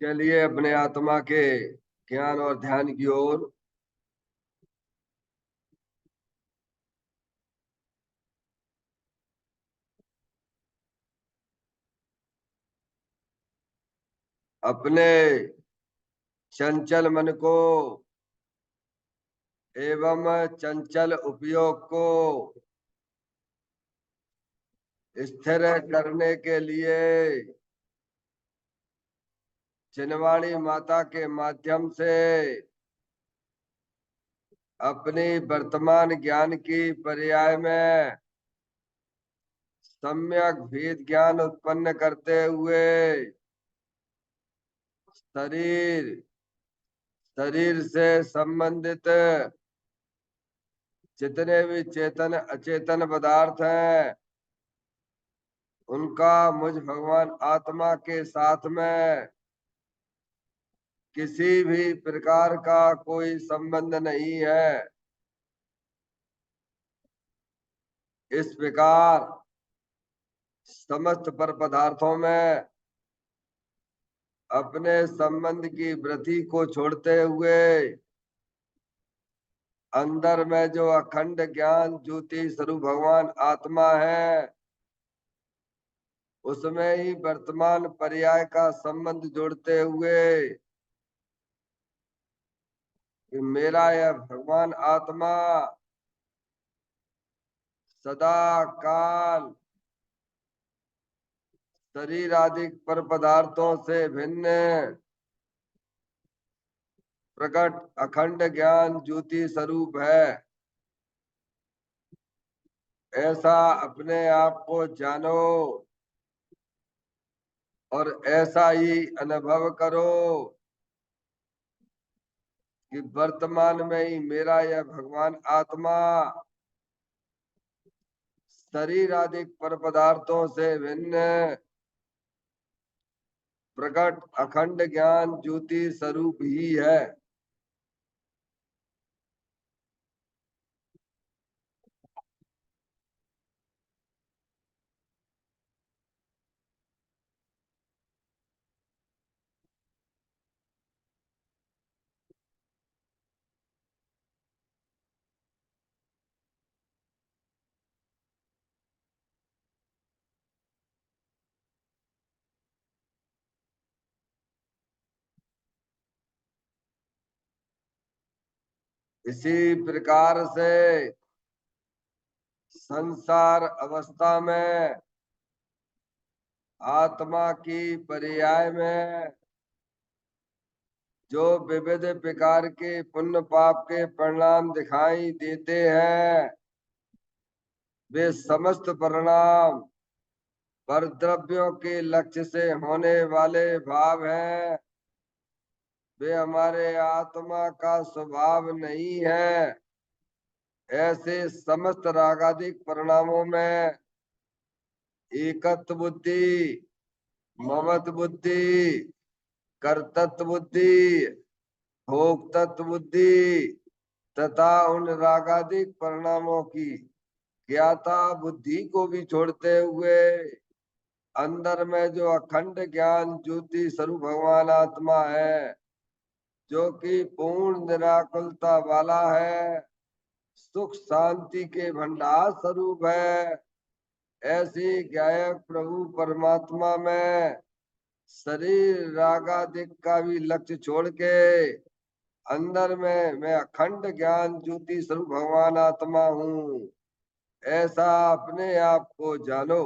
चलिए अपने आत्मा के ज्ञान और ध्यान की ओर। अपने चंचल मन को एवं चंचल उपयोग को स्थिर करने के लिए चिन्हवाणी माता के माध्यम से अपनी वर्तमान ज्ञान की पर्याय में सम्यक भेद ज्ञान उत्पन्न करते हुए शरीर शरीर से संबंधित जितने भी चेतन अचेतन पदार्थ हैं उनका मुझ भगवान आत्मा के साथ में किसी भी प्रकार का कोई संबंध नहीं है। इस प्रकार समस्त पर पदार्थों में अपने संबंध की वृत्ति को छोड़ते हुए अंदर में जो अखंड ज्ञान ज्योति स्वरूप भगवान आत्मा है उसमें ही वर्तमान पर्याय का संबंध जोड़ते हुए कि मेरा यह भगवान आत्मा सदा काल शरीर आदि पर पदार्थों से भिन्न प्रकट अखंड ज्ञान ज्योति स्वरूप है। ऐसा अपने आप को जानो और ऐसा ही अनुभव करो कि वर्तमान में ही मेरा यह भगवान आत्मा शरीर आदि पर पदार्थों से भिन्न प्रकट अखंड ज्ञान ज्योति स्वरूप ही है। इसी प्रकार से संसार अवस्था में आत्मा की पर्याय में जो विविध प्रकार के पुण्य पाप के परिणाम दिखाई देते हैं वे समस्त परिणाम पर द्रव्यों के लक्ष्य से होने वाले भाव हैं। वे हमारे आत्मा का स्वभाव नहीं है। ऐसे समस्त रागादिक परिणामों में एकत्व बुद्धि, ममत बुद्धि, कर्तृत्व बुद्धि, भोक्तत्व बुद्धि तथा उन रागादिक परिणामों की ज्ञाता बुद्धि को भी छोड़ते हुए अंदर में जो अखंड ज्ञान ज्योति स्वरूप भगवान आत्मा है जो कि पूर्ण निराकुलता वाला है, सुख शांति के भंडार स्वरूप है। ऐसी गायक प्रभु परमात्मा में शरीर रागादिक का भी लक्ष्य छोड़ के अंदर में मैं अखंड ज्ञान ज्योति स्वरूप भगवान आत्मा हूँ। ऐसा अपने आप को जानो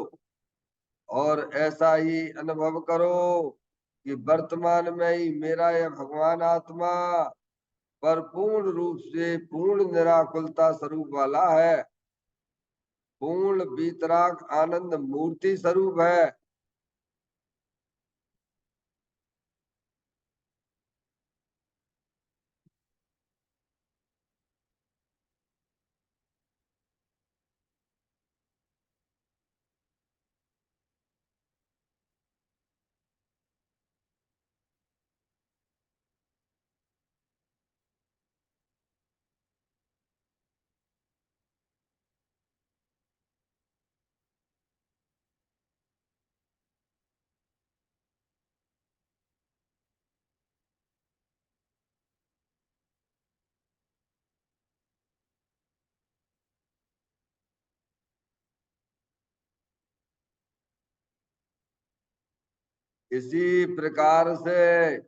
और ऐसा ही अनुभव करो कि वर्तमान में ही मेरा यह भगवान आत्मा पर पूर्ण रूप से पूर्ण निराकुलता स्वरूप वाला है, पूर्ण वीतराग आनंद मूर्ति स्वरूप है। इसी प्रकार से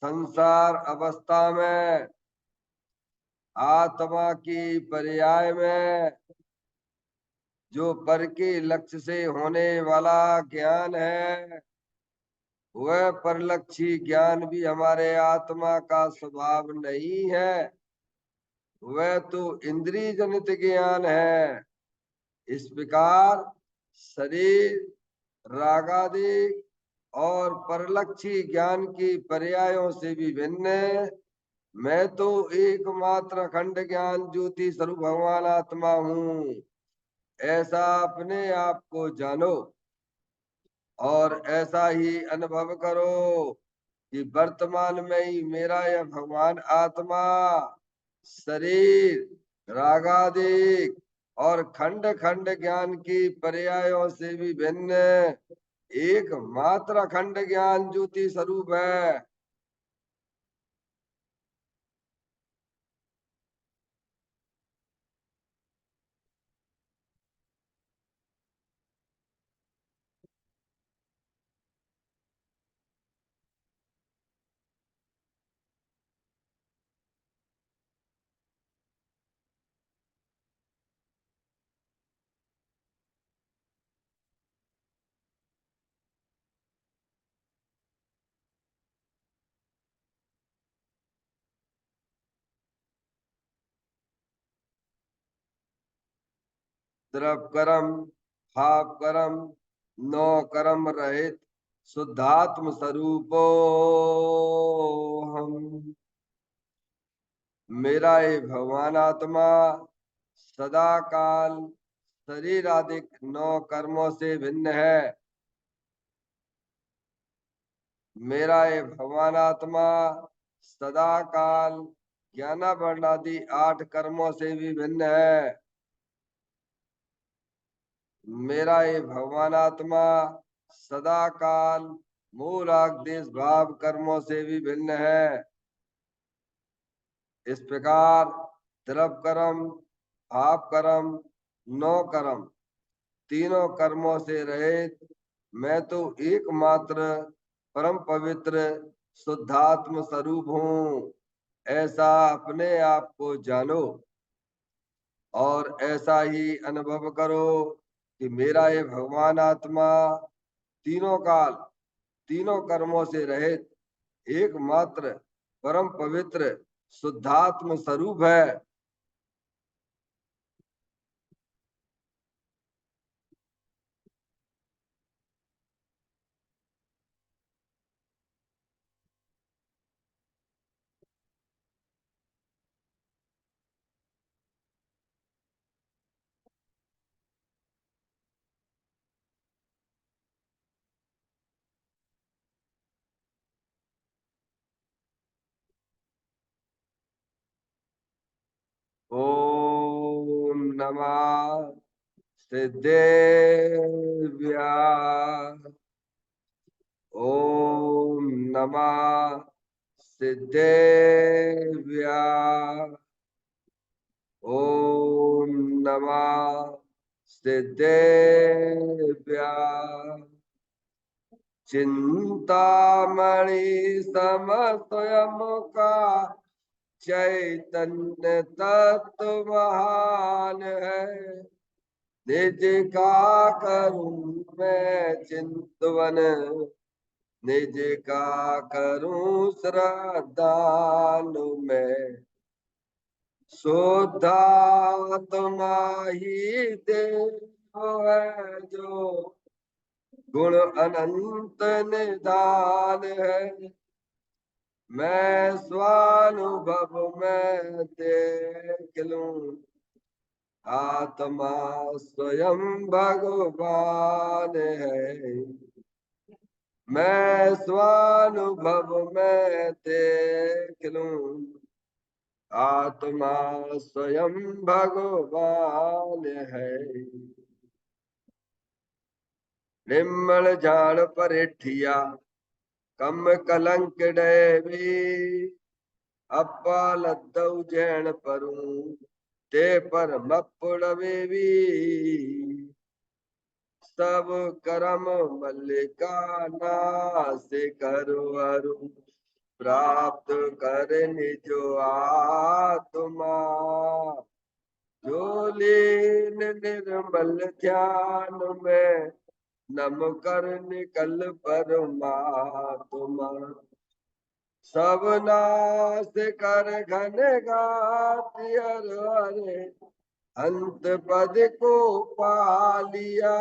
संसार अवस्था में आत्मा की पर्याय में जो पर के लक्ष्य से होने वाला ज्ञान है, वह परलक्षी ज्ञान भी हमारे आत्मा का स्वभाव नहीं है, वह तो इंद्रिय जनित ज्ञान है। इस प्रकार शरीर, रागादि और परलक्षी ज्ञान की पर्यायों से भी भिन्न मैं तो एकमात्र अखंड ज्ञान ज्योति स्वरूप भगवान आत्मा हूँ, ऐसा अपने आप को जानो और ऐसा ही अनुभव करो कि वर्तमान में ही मेरा यह भगवान आत्मा शरीर, रागादिक और खंड खंड ज्ञान की पर्यायों से भी भिन्न एकमात्र अखंड ज्ञान ज्योति स्वरूप है। द्रव कर्म, भाव कर्म, नौ कर्म रहित शुद्धात्म स्वरूपो हम। मेरा ये भगवान आत्मा सदा काल शरीर आदि नौ कर्मों से भिन्न है। मेरा ये भगवान आत्मा सदा काल ज्ञानावरण आदि 8 कर्मों से भी भिन्न है। मेरा ये भगवान आत्मा सदा काल मूल आदेश भाव कर्मों से भी भिन्न है। इस प्रकार द्रव कर्म, भाव कर्म, नौ कर्म तीनों कर्मों से रहित मैं तो एकमात्र परम पवित्र शुद्धात्म स्वरूप हूँ, ऐसा अपने आप को जानो और ऐसा ही अनुभव करो कि मेरा ये भगवान आत्मा तीनों काल तीनों कर्मों से रहित एकमात्र परम पवित्र शुद्धात्म स्वरूप है। ओम नमः सिद्धेभ्या। ओम नमः सिद्धेभ्या। ओम नमः सिद्धेभ्या। चिंतामणि सम स्वयं का चैतन्य तत्व महान है। निज का करूं मैं चिंतवन, निज का करूं श्रद्धान में। शुद्धात्मा ही देव है जो गुण अनंत निधान है। मैं स्वानुभव में देख लूं आत्मा स्वयं भगवान है। मैं स्वानुभव में देख लूं आत्मा स्वयं भगवान है। निम्मल झाड़ परेठिया कम कलंक डैवी, अब्बा लद्दऊ जैन परूं ते पर मपुड़वेवी। सब करम मल्लिका नाश करो अरु प्राप्त कर निजो आत्मा जो लीन निर्मल ध्यान में नम कर निकल परमात्मा सब नाश कर घन गाति हरे अंत पद को पालिया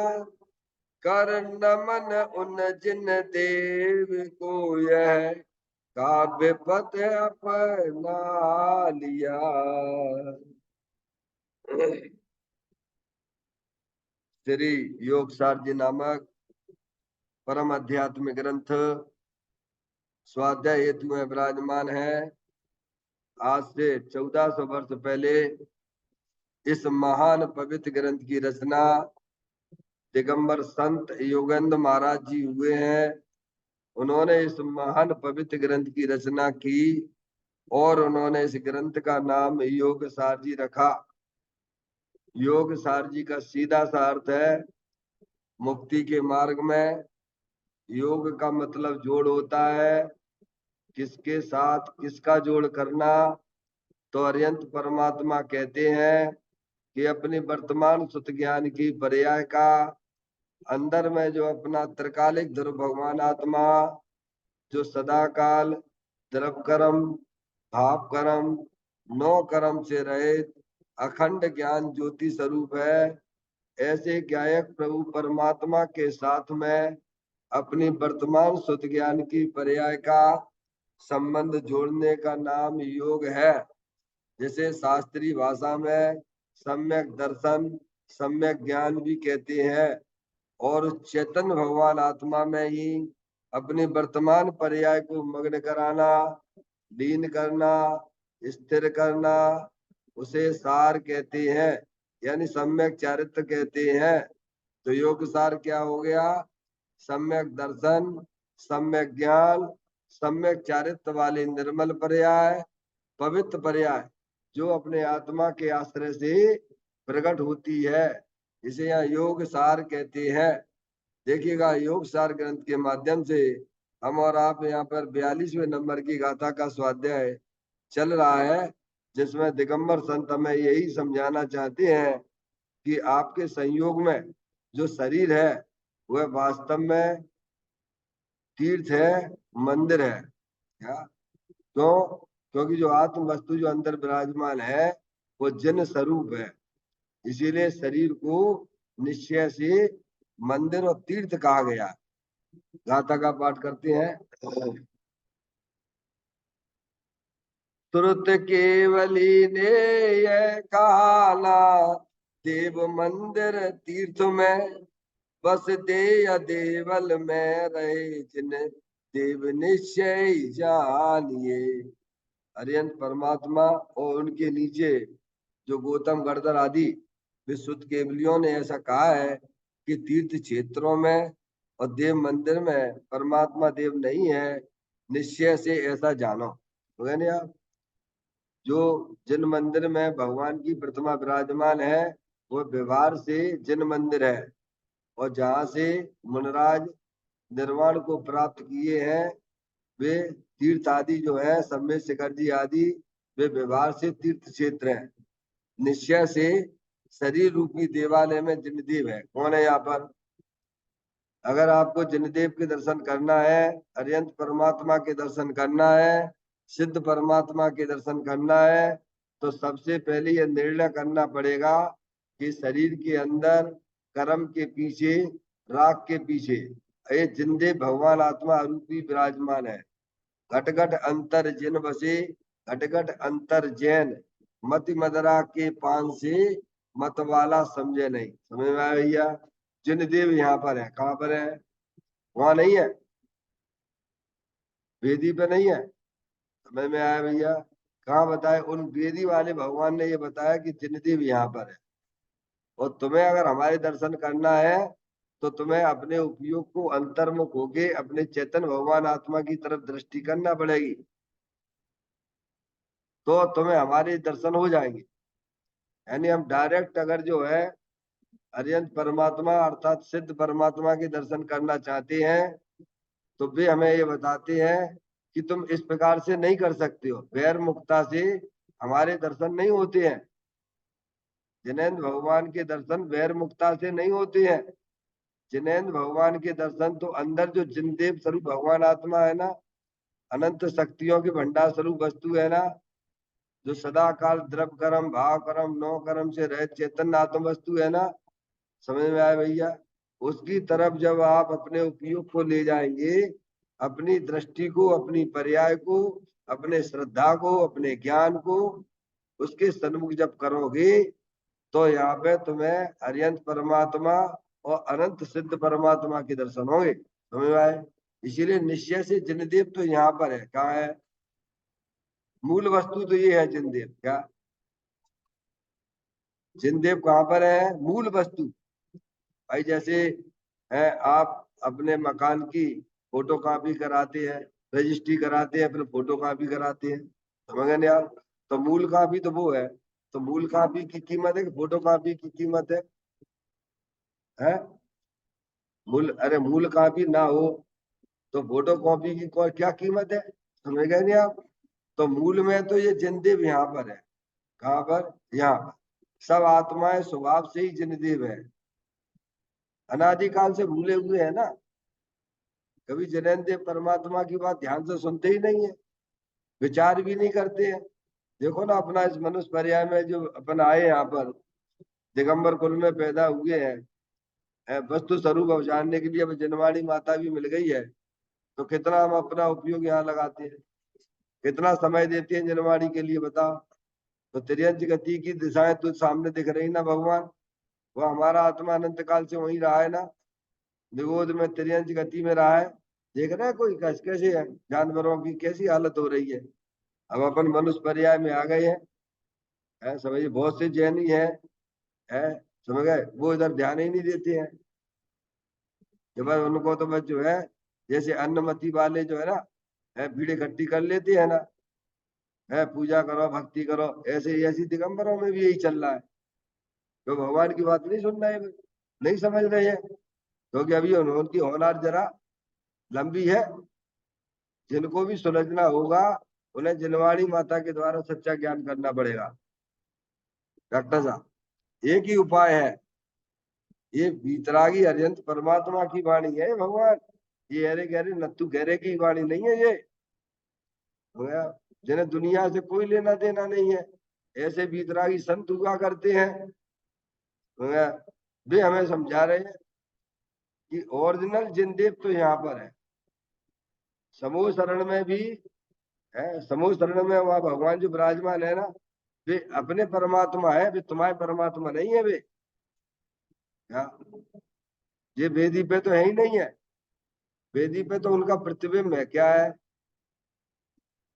कर नमन उन जिन देव को यह काव्य पद अपना लिया। श्री योग सार जी नामक परम अध्यात्मिक ग्रंथ स्वाध्याय हेतु में विराजमान है। आज से 1400 वर्ष पहले इस महान पवित्र ग्रंथ की रचना दिगंबर संत योगेंद्र महाराज जी हुए हैं। उन्होंने इस महान पवित्र ग्रंथ की रचना की और उन्होंने इस ग्रंथ का नाम योग सार जी रखा। योग सार जी का सीधा सा अर्थ है मुक्ति के मार्ग में योग का मतलब जोड़ होता है। किसके साथ किसका जोड़ करना? तो अरिहंत परमात्मा कहते हैं कि अपनी वर्तमान सुत ज्ञान की पर्याय का अंदर में जो अपना त्रिकालिक ध्रुव भगवान आत्मा जो सदा काल द्रव कर्म भाव कर्म नौ कर्म से रहित अखंड ज्ञान ज्योति स्वरूप है। ऐसे ज्ञायक प्रभु परमात्मा के साथ में अपनी वर्तमान सुत ज्ञान की पर्याय का संबंध जोड़ने का नाम योग है। जिसे शास्त्रीय भाषा में सम्यक दर्शन सम्यक ज्ञान भी कहते हैं। और चैतन्य भगवान आत्मा में ही अपनी वर्तमान पर्याय को मग्न कराना लीन करना स्थिर करना उसे सार कहते हैं, यानी सम्यक चारित्र कहते हैं। तो योग सार क्या हो गया? सम्यक दर्शन सम्यक ज्ञान सम्यक चारित्र वाले निर्मल पर्याय पवित्र पर्याय जो अपने आत्मा के आश्रय से प्रकट होती है, इसे यहाँ योग सार कहते हैं। देखिएगा योग सार ग्रंथ के माध्यम से हम और आप यहाँ पर 42वें नंबर की गाथा का स्वाध्याय चल रहा है, जिसमें दिगंबर संत हमें यही समझाना चाहते हैं कि आपके संयोग में जो शरीर है वह वास्तव में तीर्थ है, मंदिर है। क्या? क्यों? क्योंकि जो आत्म वस्तु जो अंदर विराजमान है वो जन स्वरूप है। इसीलिए शरीर को निश्चय से मंदिर और तीर्थ कहा गया। गाथा का पाठ करते हैं। श्रुत केवली ने यह कहा देव मंदिर तीर्थ में बस दे या देवल में रहे जिन देव निश्चय जानिए। अरिहंत परमात्मा और उनके नीचे जो गौतम गर्दर आदि विशुद्ध केवलियों ने ऐसा कहा है कि तीर्थ क्षेत्रों में और देव मंदिर में परमात्मा देव नहीं है, निश्चय से ऐसा जानो। तो यानी आप जो जिन मंदिर में भगवान की प्रतिमा विराजमान है वो व्यवहार से जिन मंदिर है, और जहाँ से मुनराज निर्वाण को प्राप्त किए हैं वे तीर्थ आदि जो है सम्मेद शिखर जी आदि वे व्यवहार से तीर्थ क्षेत्र हैं। निश्चय से शरीर रूपी देवालय में जिनदेव है। कौन है यहाँ पर? अगर आपको जिनदेव के दर्शन करना है, अरिहंत परमात्मा के दर्शन करना है, सिद्ध परमात्मा के दर्शन करना है, तो सबसे पहले यह निर्णय करना पड़ेगा कि शरीर के अंदर कर्म के पीछे राग के पीछे ये जिनदेव भगवान आत्मा रूपी विराजमान है। घटघट अंतर जिन बसे घटघट अंतर जैन मति मदरा के पान से मत वाला समझे नहीं। समझ में आया भैया? जिन देव यहाँ पर है। कहाँ पर है? वहां नहीं है, वेदी पे नहीं है। समझ में आया भैया? कहाँ बताया? उन वेदी वाले भगवान ने ये बताया कि जिन देव यहाँ पर है। और तुम्हें अगर हमारे दर्शन करना है तो तुम्हें अपने उपयोग को अंतर्मुख होके अपने चैतन्य भगवान आत्मा की तरफ दृष्टि करना पड़ेगी, तो तुम्हें हमारे दर्शन हो जाएंगे। यानी हम डायरेक्ट अगर जो है अर्यंत परमात्मा अर्थात सिद्ध परमात्मा के दर्शन करना चाहते हैं तो वे हमें ये बताते हैं कि तुम इस प्रकार से नहीं कर सकते हो, वैर मुक्ता से हमारे दर्शन नहीं होते हैं। जिनेन्द्र भगवान के दर्शन वैर मुक्ता से नहीं होते हैं। जिनेन्द्र भगवान के दर्शन तो अंदर जो जिनदेव स्वरूप भगवान आत्मा है ना, अनंत शक्तियों के भंडार स्वरूप वस्तु है ना, जो सदा काल द्रव कर्म भाव कर्म नौ कर्म से रहित चैतन्य आत्म वस्तु है ना, समझ में आया भैया? उसकी तरफ जब आप अपने उपयोग को ले जाएंगे, अपनी दृष्टि को, अपनी पर्याय को, अपने श्रद्धा को, अपने ज्ञान को उसके सन्मुख जब करोगे तो यहाँ पे तुम्हें अरियंत परमात्मा और अनंत सिद्ध परमात्मा के दर्शन होंगे। समझ में आए? इसीलिए निश्चय से जिनदेव तो यहाँ पर है। कहाँ है? मूल वस्तु तो ये है जिनदेव। क्या जिनदेव कहाँ पर है? मूल वस्तु। भाई जैसे है, आप अपने मकान की फोटो कॉपी कराते हैं, रजिस्ट्री कराते हैं, फिर फोटो कॉपी कराते हैं, समझ गए आप? तो मूल कॉपी तो वो है। तो मूल कॉपी की कीमत है कि फोटो कॉपी की कीमत है? मूल, अरे मूल कॉपी ना हो तो फोटो कॉपी की क्या कीमत है? समझ गए नहीं आप? तो मूल में तो ये जिनदेव यहाँ पर है। कहाँ पर? यहाँ पर। सब आत्माएं स्वभाव से ही जिनदेव है, अनादिकाल से भूले हुए है ना। कभी जिनेन्द्र परमात्मा की बात ध्यान से सुनते ही नहीं है, विचार भी नहीं करते हैं। देखो ना, अपना इस मनुष्य पर्याय में जो अपन आए यहाँ पर, दिगंबर कुल में पैदा हुए हैं, वस्तु स्वरूप अब जानने के लिए अब जनवाणी माता भी मिल गई है, तो कितना हम अपना उपयोग यहाँ लगाते हैं, कितना समय देते हैं जनवाणी के लिए, बताओ। तो तिर्यंच गति की दिशाएं तो सामने दिख रही ना भगवान, वो हमारा आत्मा अनंत काल से वहीं रहा है ना, निगोद में तिर्यंच गति में रहा है। देख रहे हैं कोई कैसे है, जानवरों की कैसी हालत हो रही है। अब अपन मनुष्य पर्याय में आ गए हैं, समझिए। बहुत से जैनी है, समझ गए, वो इधर ध्यान ही नहीं देते हैं। कि बस उनको तो बस जो है, जैसे अन्नमति वाले जो है ना, भीड़ इकट्ठी कर लेते हैं ना, पूजा करो भक्ति करो, ऐसे ही ऐसी दिगंबरों में भी यही चल रहा है। तो भगवान की बात नहीं सुन रहे हैं, नहीं समझ रहे हैं, क्योंकि अभी उनकी होनार जरा लंबी है। जिनको भी सुलझना होगा उन्हें जिनवाणी माता के द्वारा सच्चा ज्ञान करना पड़ेगा। डॉक्टर साहब, एक ही उपाय है, ये बीतरागी अरिहंत परमात्मा की वाणी है भगवान। ये अरे गहरे नत्थु गहरे की वाणी नहीं है ये। हो गया? जिन्हें दुनिया से कोई लेना देना नहीं है, ऐसे बीतरागी संत हुआ करते हैं। हो गया? वे हमें समझा रहे हैं कि ओरिजिनल जिनदेव तो यहाँ पर है। समूह शरण में भी है, समूह शरण में वहां भगवान जो विराजमान है ना, वे अपने परमात्मा है, वे तुम्हारे परमात्मा नहीं है वे। हाँ, ये वेदी पे तो है ही नहीं है। वेदी पे तो उनका प्रतिबिंब है। क्या है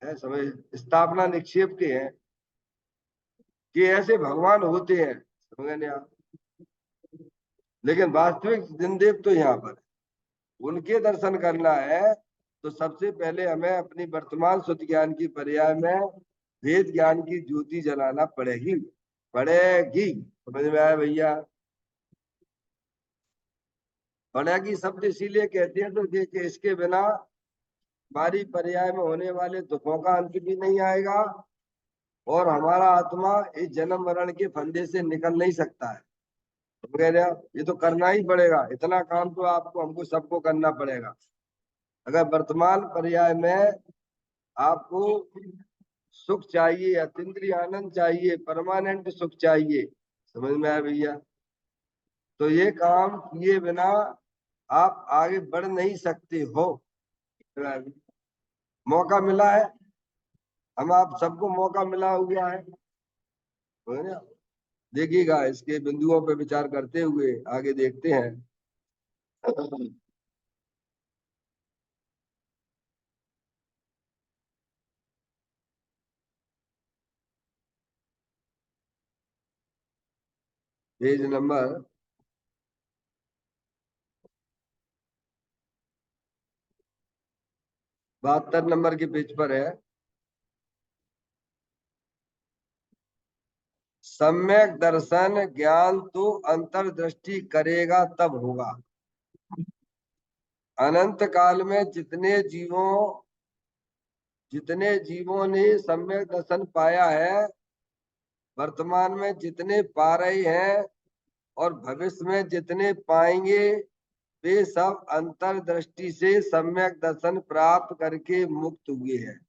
समझ, स्थापना निक्षेप के हैं कि ऐसे भगवान होते हैं, समझ गए आप? लेकिन वास्तविक जिनदेव तो यहाँ पर है। उनके दर्शन करना है तो सबसे पहले हमें अपनी वर्तमान शुद्ध ज्ञान की पर्याय में वेद ज्ञान की ज्योति जलाना पड़ेगी, पड़ेगी। समझ में आया भैया? पड़ेगी शब्द इसीलिए कहते हैं तो कि इसके बिना हमारी पर्याय में होने वाले दुखों का अंत भी नहीं आएगा और हमारा आत्मा इस जन्म मरण के फंदे से निकल नहीं सकता है। समझ गए आप? ये तो करना ही पड़ेगा, इतना काम तो आपको हमको सबको करना पड़ेगा। अगर वर्तमान पर्याय में आपको सुख चाहिए, अतीन्द्रिय आनंद चाहिए, परमानेंट सुख चाहिए, समझ में आया भैया? तो ये काम किए बिना आप आगे बढ़ नहीं सकते हो। मौका मिला है, हम आप सबको मौका मिला हुआ है। है ना? देखिएगा, इसके बिंदुओं पर विचार करते हुए आगे देखते हैं। पेज नंबर 72 नंबर के पेज पर है। सम्यक दर्शन ज्ञान तो अंतर्दृष्टि करेगा तब होगा। अनंत काल में जितने जीवों ने सम्यक दर्शन पाया है, वर्तमान में जितने पा रहे हैं और भविष्य में जितने पाएंगे, वे सब अंतर्दृष्टि से सम्यक दर्शन प्राप्त करके मुक्त हुए हैं।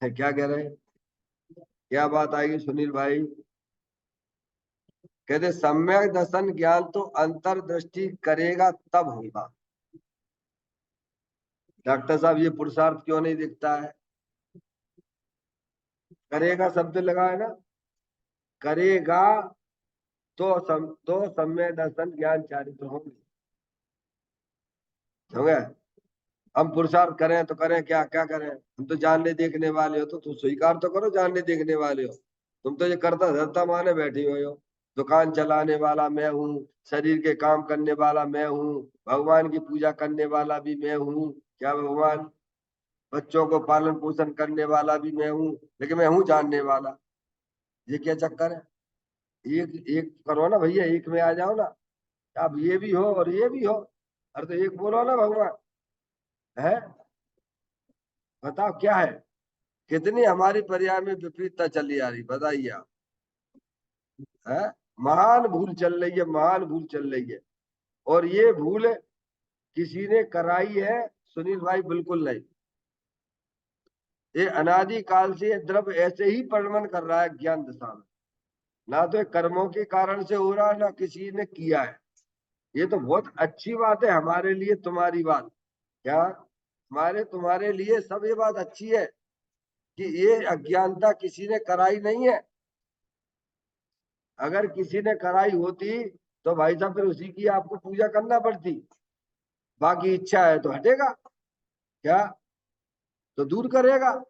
क्या कह रहे हैं? क्या बात आएगी सुनील भाई? कहते सम्यक दर्शन ज्ञान तो अंतर्दृष्टि करेगा तब होगा। डॉक्टर साहब ये पुरुषार्थ क्यों नहीं दिखता है? करेगा शब्द लगा है ना, करेगा तो सम्यक दर्शन ज्ञान चारित्र होंगे। समझ गए? हम पुरुषार्थ करें तो करें क्या क्या करें? हम तो जानने देखने वाले हो, तो तुम स्वीकार तो करो जानने देखने वाले हो। तुम तो ये करता धरता माने बैठी हुए हो। दुकान चलाने वाला मैं हूँ, शरीर के काम करने वाला मैं हूँ, भगवान की पूजा करने वाला भी मैं हूँ। क्या भगवान? बच्चों को पालन पोषण करने वाला भी मैं हूँ, लेकिन मैं हूँ जानने वाला। ये क्या चक्कर है? एक एक करो ना भैया, एक में आ जाओ ना। आप ये भी हो और ये भी हो। अरे तो एक बोलो ना भगवान। है? बताओ क्या है? कितनी हमारी पर्याय में विपरीतता चली आ रही, बताइए आप। है? महान भूल चल रही है, महान भूल चल रही है। और ये भूल किसी ने कराई है सुनील भाई? बिल्कुल नहीं। ये अनादि काल से ये द्रव्य ऐसे ही परिणमन कर रहा है ज्ञान दशा में। ना तो ये कर्मों के कारण से हो रहा है, ना किसी ने किया है। ये तो बहुत अच्छी बात है हमारे लिए, तुम्हारी बात। क्या? हमारे तुम्हारे लिए सब ये बात अच्छी है कि ये अज्ञानता किसी ने कराई नहीं है। अगर किसी ने कराई होती तो भाई साहब फिर उसी की आपको पूजा करना पड़ती। बाकी इच्छा है तो हटेगा क्या? तो दूर करेगा?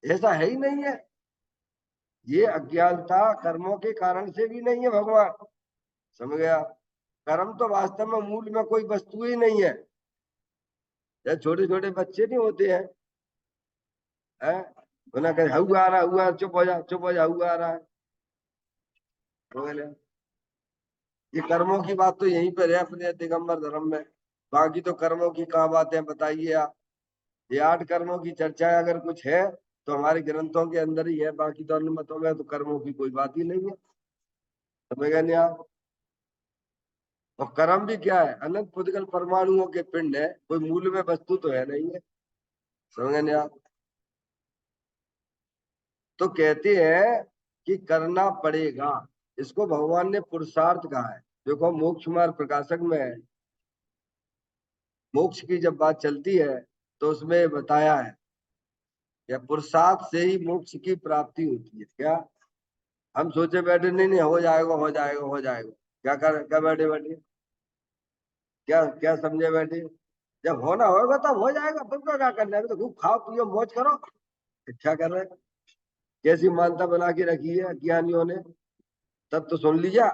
ऐसा है ही नहीं है। ये अज्ञानता कर्मों के कारण से भी नहीं है भगवान। समझ गया? कर्म तो वास्तव में मूल में कोई वस्तु ही नहीं है। जैसे छोटे छोटे बच्चे नहीं होते हैं, उन्हें कहे हुआ आ रहा, हुआ, चुप हो जा, चुप हो जा, हुआ आ रहा है। तो बोले, ये कर्मों की बात तो यहीं पर है अपने दिगंबर धर्म में। बाकी तो कर्मों की कहाँ बातें बताइए आप। ये 8 कर्मों की चर्चा अगर कुछ है तो हमारे ग्रंथों के अंदर ही है। बाकी तो अन्य मतों में तो कर्मों की कोई बात ही नहीं है। समझ गए नहीं आप? और कर्म भी क्या है? अनंत पुद्गल परमाणुओं के पिंड है, कोई मूल में वस्तु तो है नहीं है। समझ गए नहीं आप? तो कहते हैं कि करना पड़ेगा। इसको भगवान ने पुरुषार्थ कहा है। देखो मोक्ष मार्ग प्रकाशक में मोक्ष की जब बात चलती है तो उसमें बताया है कि पुरुषार्थ से ही मोक्ष की प्राप्ति होती है। क्या? हम सोचे बैठे नहीं नहीं हो जाएगा, हो जाएगा, हो जाएगा। क्या बैठे बैठे? क्या क्या समझे बैठे? जब होना होगा तब हो जाएगा। तुमको क्या करना है? अभी तो खूब खाओ पियो मौज करो। क्या कर रहे हैं? कैसी मान्यता बना के रखी है ज्ञानियों ने? तब तो सुन लिया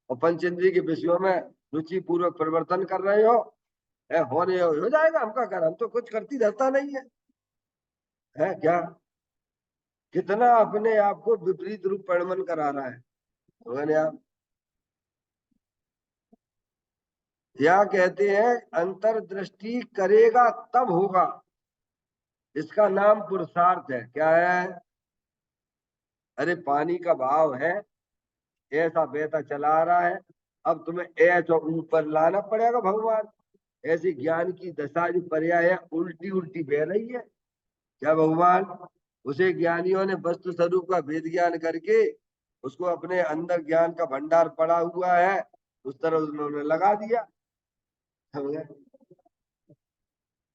और पंचेंद्रिय के विषयों में रुचि पूर्वक परिवर्तन कर रहे हो। हो रहे हो जाएगा। हमका कर, हम तो कुछ करती रहता नहीं है क्या? कितना अपने आप को विपरीत रूप परिणमन करा रहा है। मैंने आप क्या कहते हैं? अंतर्दृष्टि करेगा तब होगा। इसका नाम पुरुषार्थ है। क्या है? अरे पानी का भाव है, ऐसा बहता चला आ रहा है। अब तुम्हें ऐसा ऊपर लाना पड़ेगा भगवान। ऐसी ज्ञान की दशा जो पर्याय है, उल्टी उल्टी बह रही है। क्या भगवान? उसे ज्ञानियों ने वस्तु स्वरूप का भेद ज्ञान करके उसको अपने अंदर ज्ञान का भंडार पड़ा हुआ है, उस तरह उन्होंने लगा दिया। समझे?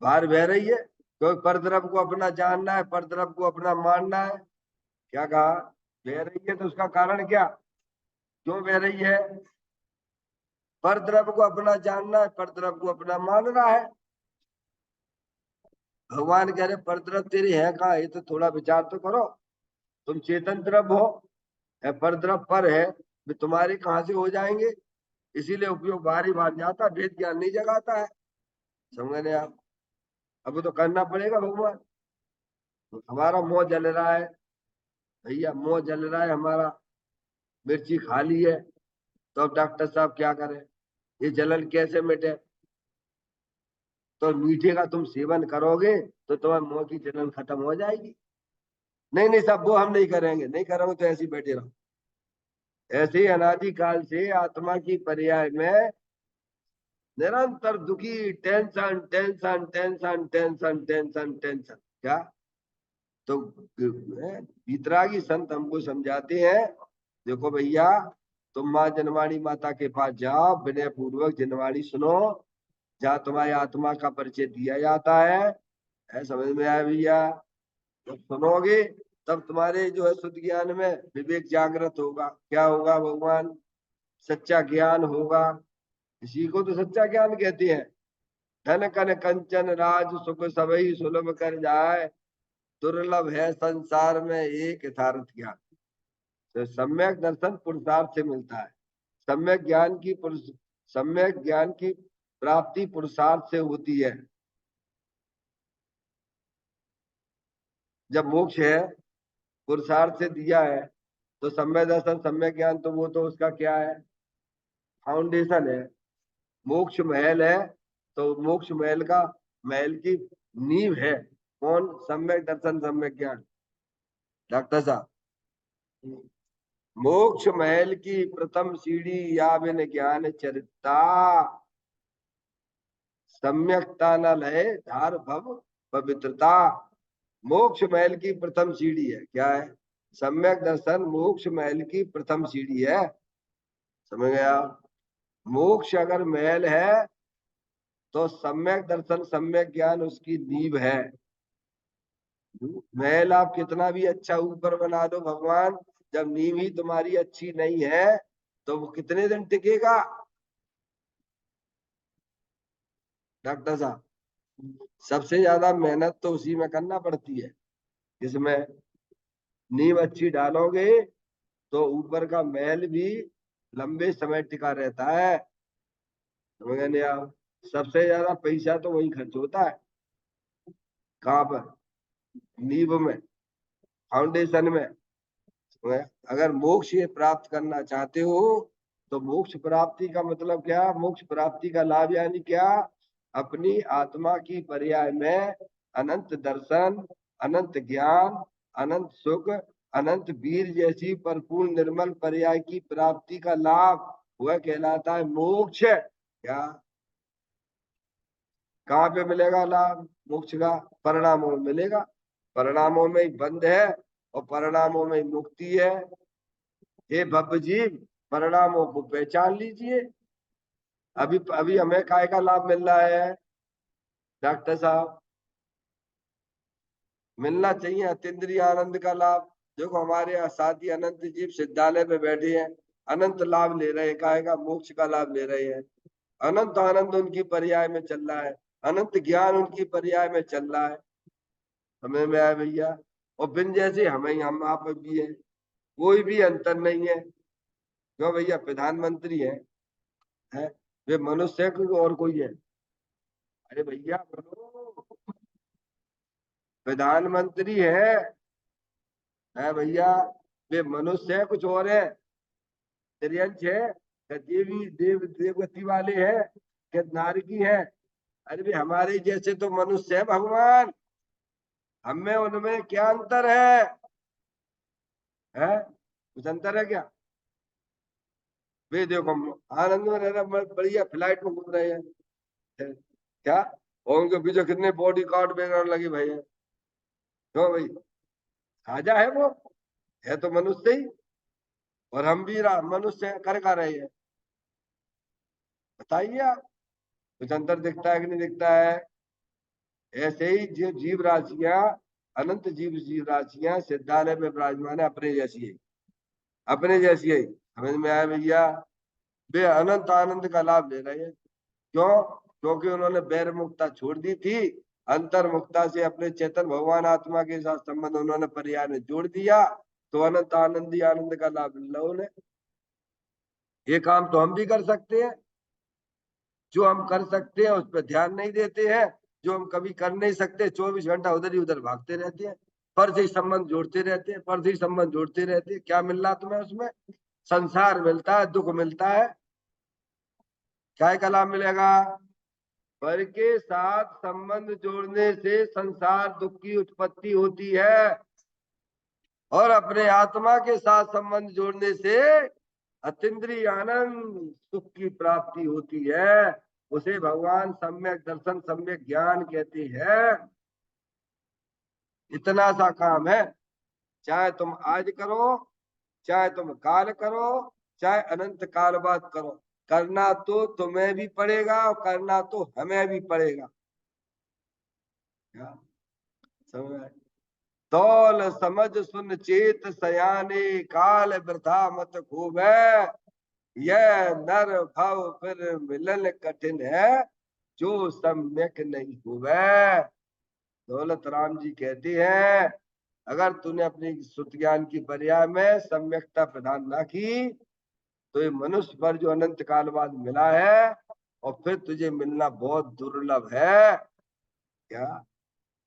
बाहर बह रही है। तो परद्रव को अपना जानना है, परद्रव को अपना मानना है। क्या कहा? बह रही है तो उसका कारण क्या? क्यों बह रही है? परद्रव को अपना जानना है, परद्रव को अपना मान रहा है। भगवान कह रहे परद्रव तेरी है कहाँ? ये तो थोड़ा विचार तो करो। तुम चेतन द्रव हो, परद्रव पर है, वे तुम्हारे कहाँ से हो जाएंगे? इसीलिए उपयोग बाहरी बात जाता, वेद ज्ञान नहीं जगाता है। समझ रहे आप? अब तो करना पड़ेगा भगवान। हमारा मोह जल रहा है भैया, मोह जल रहा है हमारा। मिर्ची खा ली है, तो अब डॉक्टर साहब क्या करें, ये जलन कैसे मिटे? तो मीठे का तुम सेवन करोगे तो तुम्हारे मुंह की जलन खत्म हो जाएगी। नहीं नहीं साहब, वो हम नहीं करेंगे, नहीं करोगे तो ऐसे ही बैठे रहो। ऐसे ही अनादि काल से आत्मा की पर्याय में निरंतर दुखी, tension tension tension tension tension tension. क्या? तो वितरागी संत हमको समझाते हैं, देखो भैया, तुम माँ जनवाणी माता के पास जाओ, विनय पूर्वक जनवाणी सुनो, जहाँ तुम्हारी आत्मा का परिचय दिया जाता है समझ में आया भैया? जब सुनोगे तब तुम्हारे जो है शुद्ध ज्ञान में विवेक जागृत होगा। क्या होगा भगवान? सच्चा ज्ञान होगा। इसी को तो सच्चा ज्ञान कहते हैं। धन कन कंचन राज सुख सबई सुलभ कर जाए, दुर्लभ है संसार में एक यथार्थ ज्ञान। तो सम्यक दर्शन पुरुषार्थ से मिलता है। सम्यक ज्ञान की प्राप्ति पुरुषार्थ से होती है। जब मोक्ष है पुरुषार्थ से दिया है, तो सम्यक दर्शन सम्यक ज्ञान तो वो तो उसका क्या है? फाउंडेशन है। मोक्ष महल है, तो मोक्ष महल का, महल की नींव है कौन? सम्यक दर्शन सम्यक ज्ञान। डॉक्टर साहब, मोक्ष महल की प्रथम सीढ़ी या बिन ज्ञान चरिता, सम्यकता न लय धार भव पवित्रता। मोक्ष महल की प्रथम सीढ़ी है, क्या है? सम्यक दर्शन मोक्ष महल की प्रथम सीढ़ी है। समझ गया? मोक्ष अगर महल है तो सम्यक दर्शन सम्यक ज्ञान उसकी नींव है। महल आप कितना भी अच्छा ऊपर बना दो भगवान, जब नींव ही तुम्हारी अच्छी नहीं है तो वो कितने दिन टिकेगा? डॉक्टर साहब, सबसे ज्यादा मेहनत तो उसी में करना पड़ती है जिसमें नींव अच्छी डालोगे तो ऊपर का महल भी लंबे समय टिका रहता है। समझ गए आप? सबसे ज्यादा पैसा तो वही खर्च होता है। कहाँ पर? नींव में, फाउंडेशन में। अगर मोक्ष ये प्राप्त करना चाहते हो तो मोक्ष प्राप्ति का मतलब क्या? मोक्ष प्राप्ति का लाभ यानी क्या? अपनी आत्मा की पर्याय में अनंत दर्शन, अनंत ज्ञान, अनंत सुख, अनंत वीर जैसी परिपूर्ण निर्मल पर्याय की प्राप्ति का लाभ, वह कहलाता है मोक्ष। क्या? कहाँ पे मिलेगा लाभ मोक्ष का? परिणामों में मिलेगा। परिणामों में ही बंध है और परिणामों में ही मुक्ति है। हे भव्य जीव, परिणामों को पहचान लीजिए। अभी अभी हमें काय का लाभ मिल रहा है डॉक्टर साहब? मिलना चाहिए अतीन्द्रिय आनंद का लाभ। देखो हमारे यहाँ साथी अनंत जीव सिद्धालय में बैठे हैं, अनंत लाभ ले रहे हैं, काय का? मोक्ष का लाभ ले रहे हैं। अनंत आनंद उनकी पर्याय में चल रहा है, अनंत ज्ञान उनकी पर्याय में चल रहा है। हमें में आया भैया? और बिन जैसे हमें, हम आप भी है, कोई भी अंतर नहीं है। क्यों भैया? प्रधानमंत्री है? वे मनुष्य है कोई और कोई है? अरे भैया बोलो, प्रधानमंत्री है भैया, वे मनुष्य है कुछ और है? त्रियंश है क्या? देवी देवगति वाले हैं क्या? नारकी है? अरे भी हमारे जैसे तो मनुष्य है भगवान, हमें उनमें क्या अंतर है? कुछ अंतर है क्या? वे देखो आनंद में रह रहे, बढ़िया फ्लाइट में घूम रहे हैं। क्या? और उनके पीछे कितने बॉडी गार्ड वगैरह लगे भाई है। क्यों भाई? साझा है वो, है तो मनुष्य ही, और हम भी मनुष्य कर खा रहे हैं। बताइए आप, कुछ अंतर दिखता है कि नहीं दिखता है? ऐसे ही जो जीव राशियां, अनंत जीव राशियां सिद्धालय में विराजमान है, अपने जैसी है, अपने जैसी है। समझ में आया भैया? वे अनंत आनंद का लाभ ले रहे हैं। क्यों? क्योंकि उन्होंने बैर मुक्ता छोड़ दी थी, अंतर मुक्ता से अपने चेतन भगवान आत्मा के साथ संबंध उन्होंने पर्याय में जोड़ दिया, तो अनंत आनंदी आनंद का लाभ मिला उन्हें। ये काम तो हम भी कर सकते हैं। जो हम कर सकते हैं उस पर ध्यान नहीं देते हैं, जो हम कभी कर नहीं सकते 24 घंटा उधर ही उधर भागते रहते हैं, पर से ही संबंध जोड़ते रहते हैं, पर से ही संबंध जोड़ते रहते हैं। क्या मिल रहा तुम्हें उसमें? संसार मिलता है, दुख मिलता है, क्या का लाभ मिलेगा? पर के साथ संबंध जोड़ने से संसार दुख की उत्पत्ति होती है, और अपने आत्मा के साथ संबंध जोड़ने से अतीन्द्रिय आनंद सुख की प्राप्ति होती है। उसे भगवान सम्यक दर्शन, सम्यक ज्ञान कहते हैं। इतना सा काम है, चाहे तुम आज करो, चाहे तुम काल करो, चाहे अनंत काल बाद करो, करना तो तुम्हें भी पड़ेगा और करना तो हमें भी पड़ेगा। क्या समझ आए? तौल समझ सुन चेत सयाने, काल वृथा मत खूबे, यह नर भव फिर मिलन कठिन है, जो सम्यक नहीं हुए। दौलत राम जी कहती हैं, अगर तूने अपनी श्रुत ज्ञान की पर्याय में सम्यकता प्रदान ना की, तो ये मनुष्य पर जो अनंत काल बाद मिला है, और फिर तुझे मिलना बहुत दुर्लभ है। क्या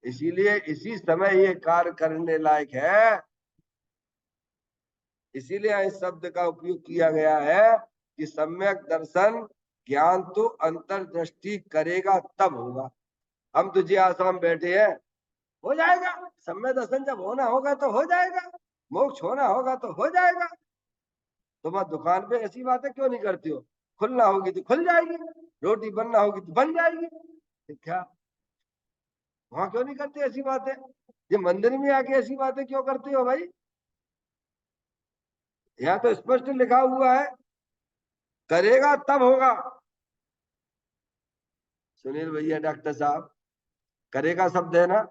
इसीलिए इसी समय ये कार्य करने लायक है। इसीलिए इस शब्द का उपयोग किया गया है कि सम्यक दर्शन ज्ञान तो अंतर्दृष्टि करेगा तब होगा। हम तुझे आसाम बैठे हैं, हो जाएगा। सम्यक दर्शन जब होना होगा तो हो जाएगा, मोक्ष होना होगा तो हो जाएगा। तुम दुकान पे ऐसी बातें क्यों नहीं करती हो? खुलना होगी तो खुल जाएगी, रोटी बनना होगी तो बन जाएगी। क्या वहां क्यों नहीं करते ऐसी बातें? ये मंदिर में आके ऐसी बातें क्यों करते हो भाई? यहाँ तो स्पष्ट लिखा हुआ है, करेगा तब होगा। सुनील भैया डॉक्टर साहब, करेगा शब्द है ना,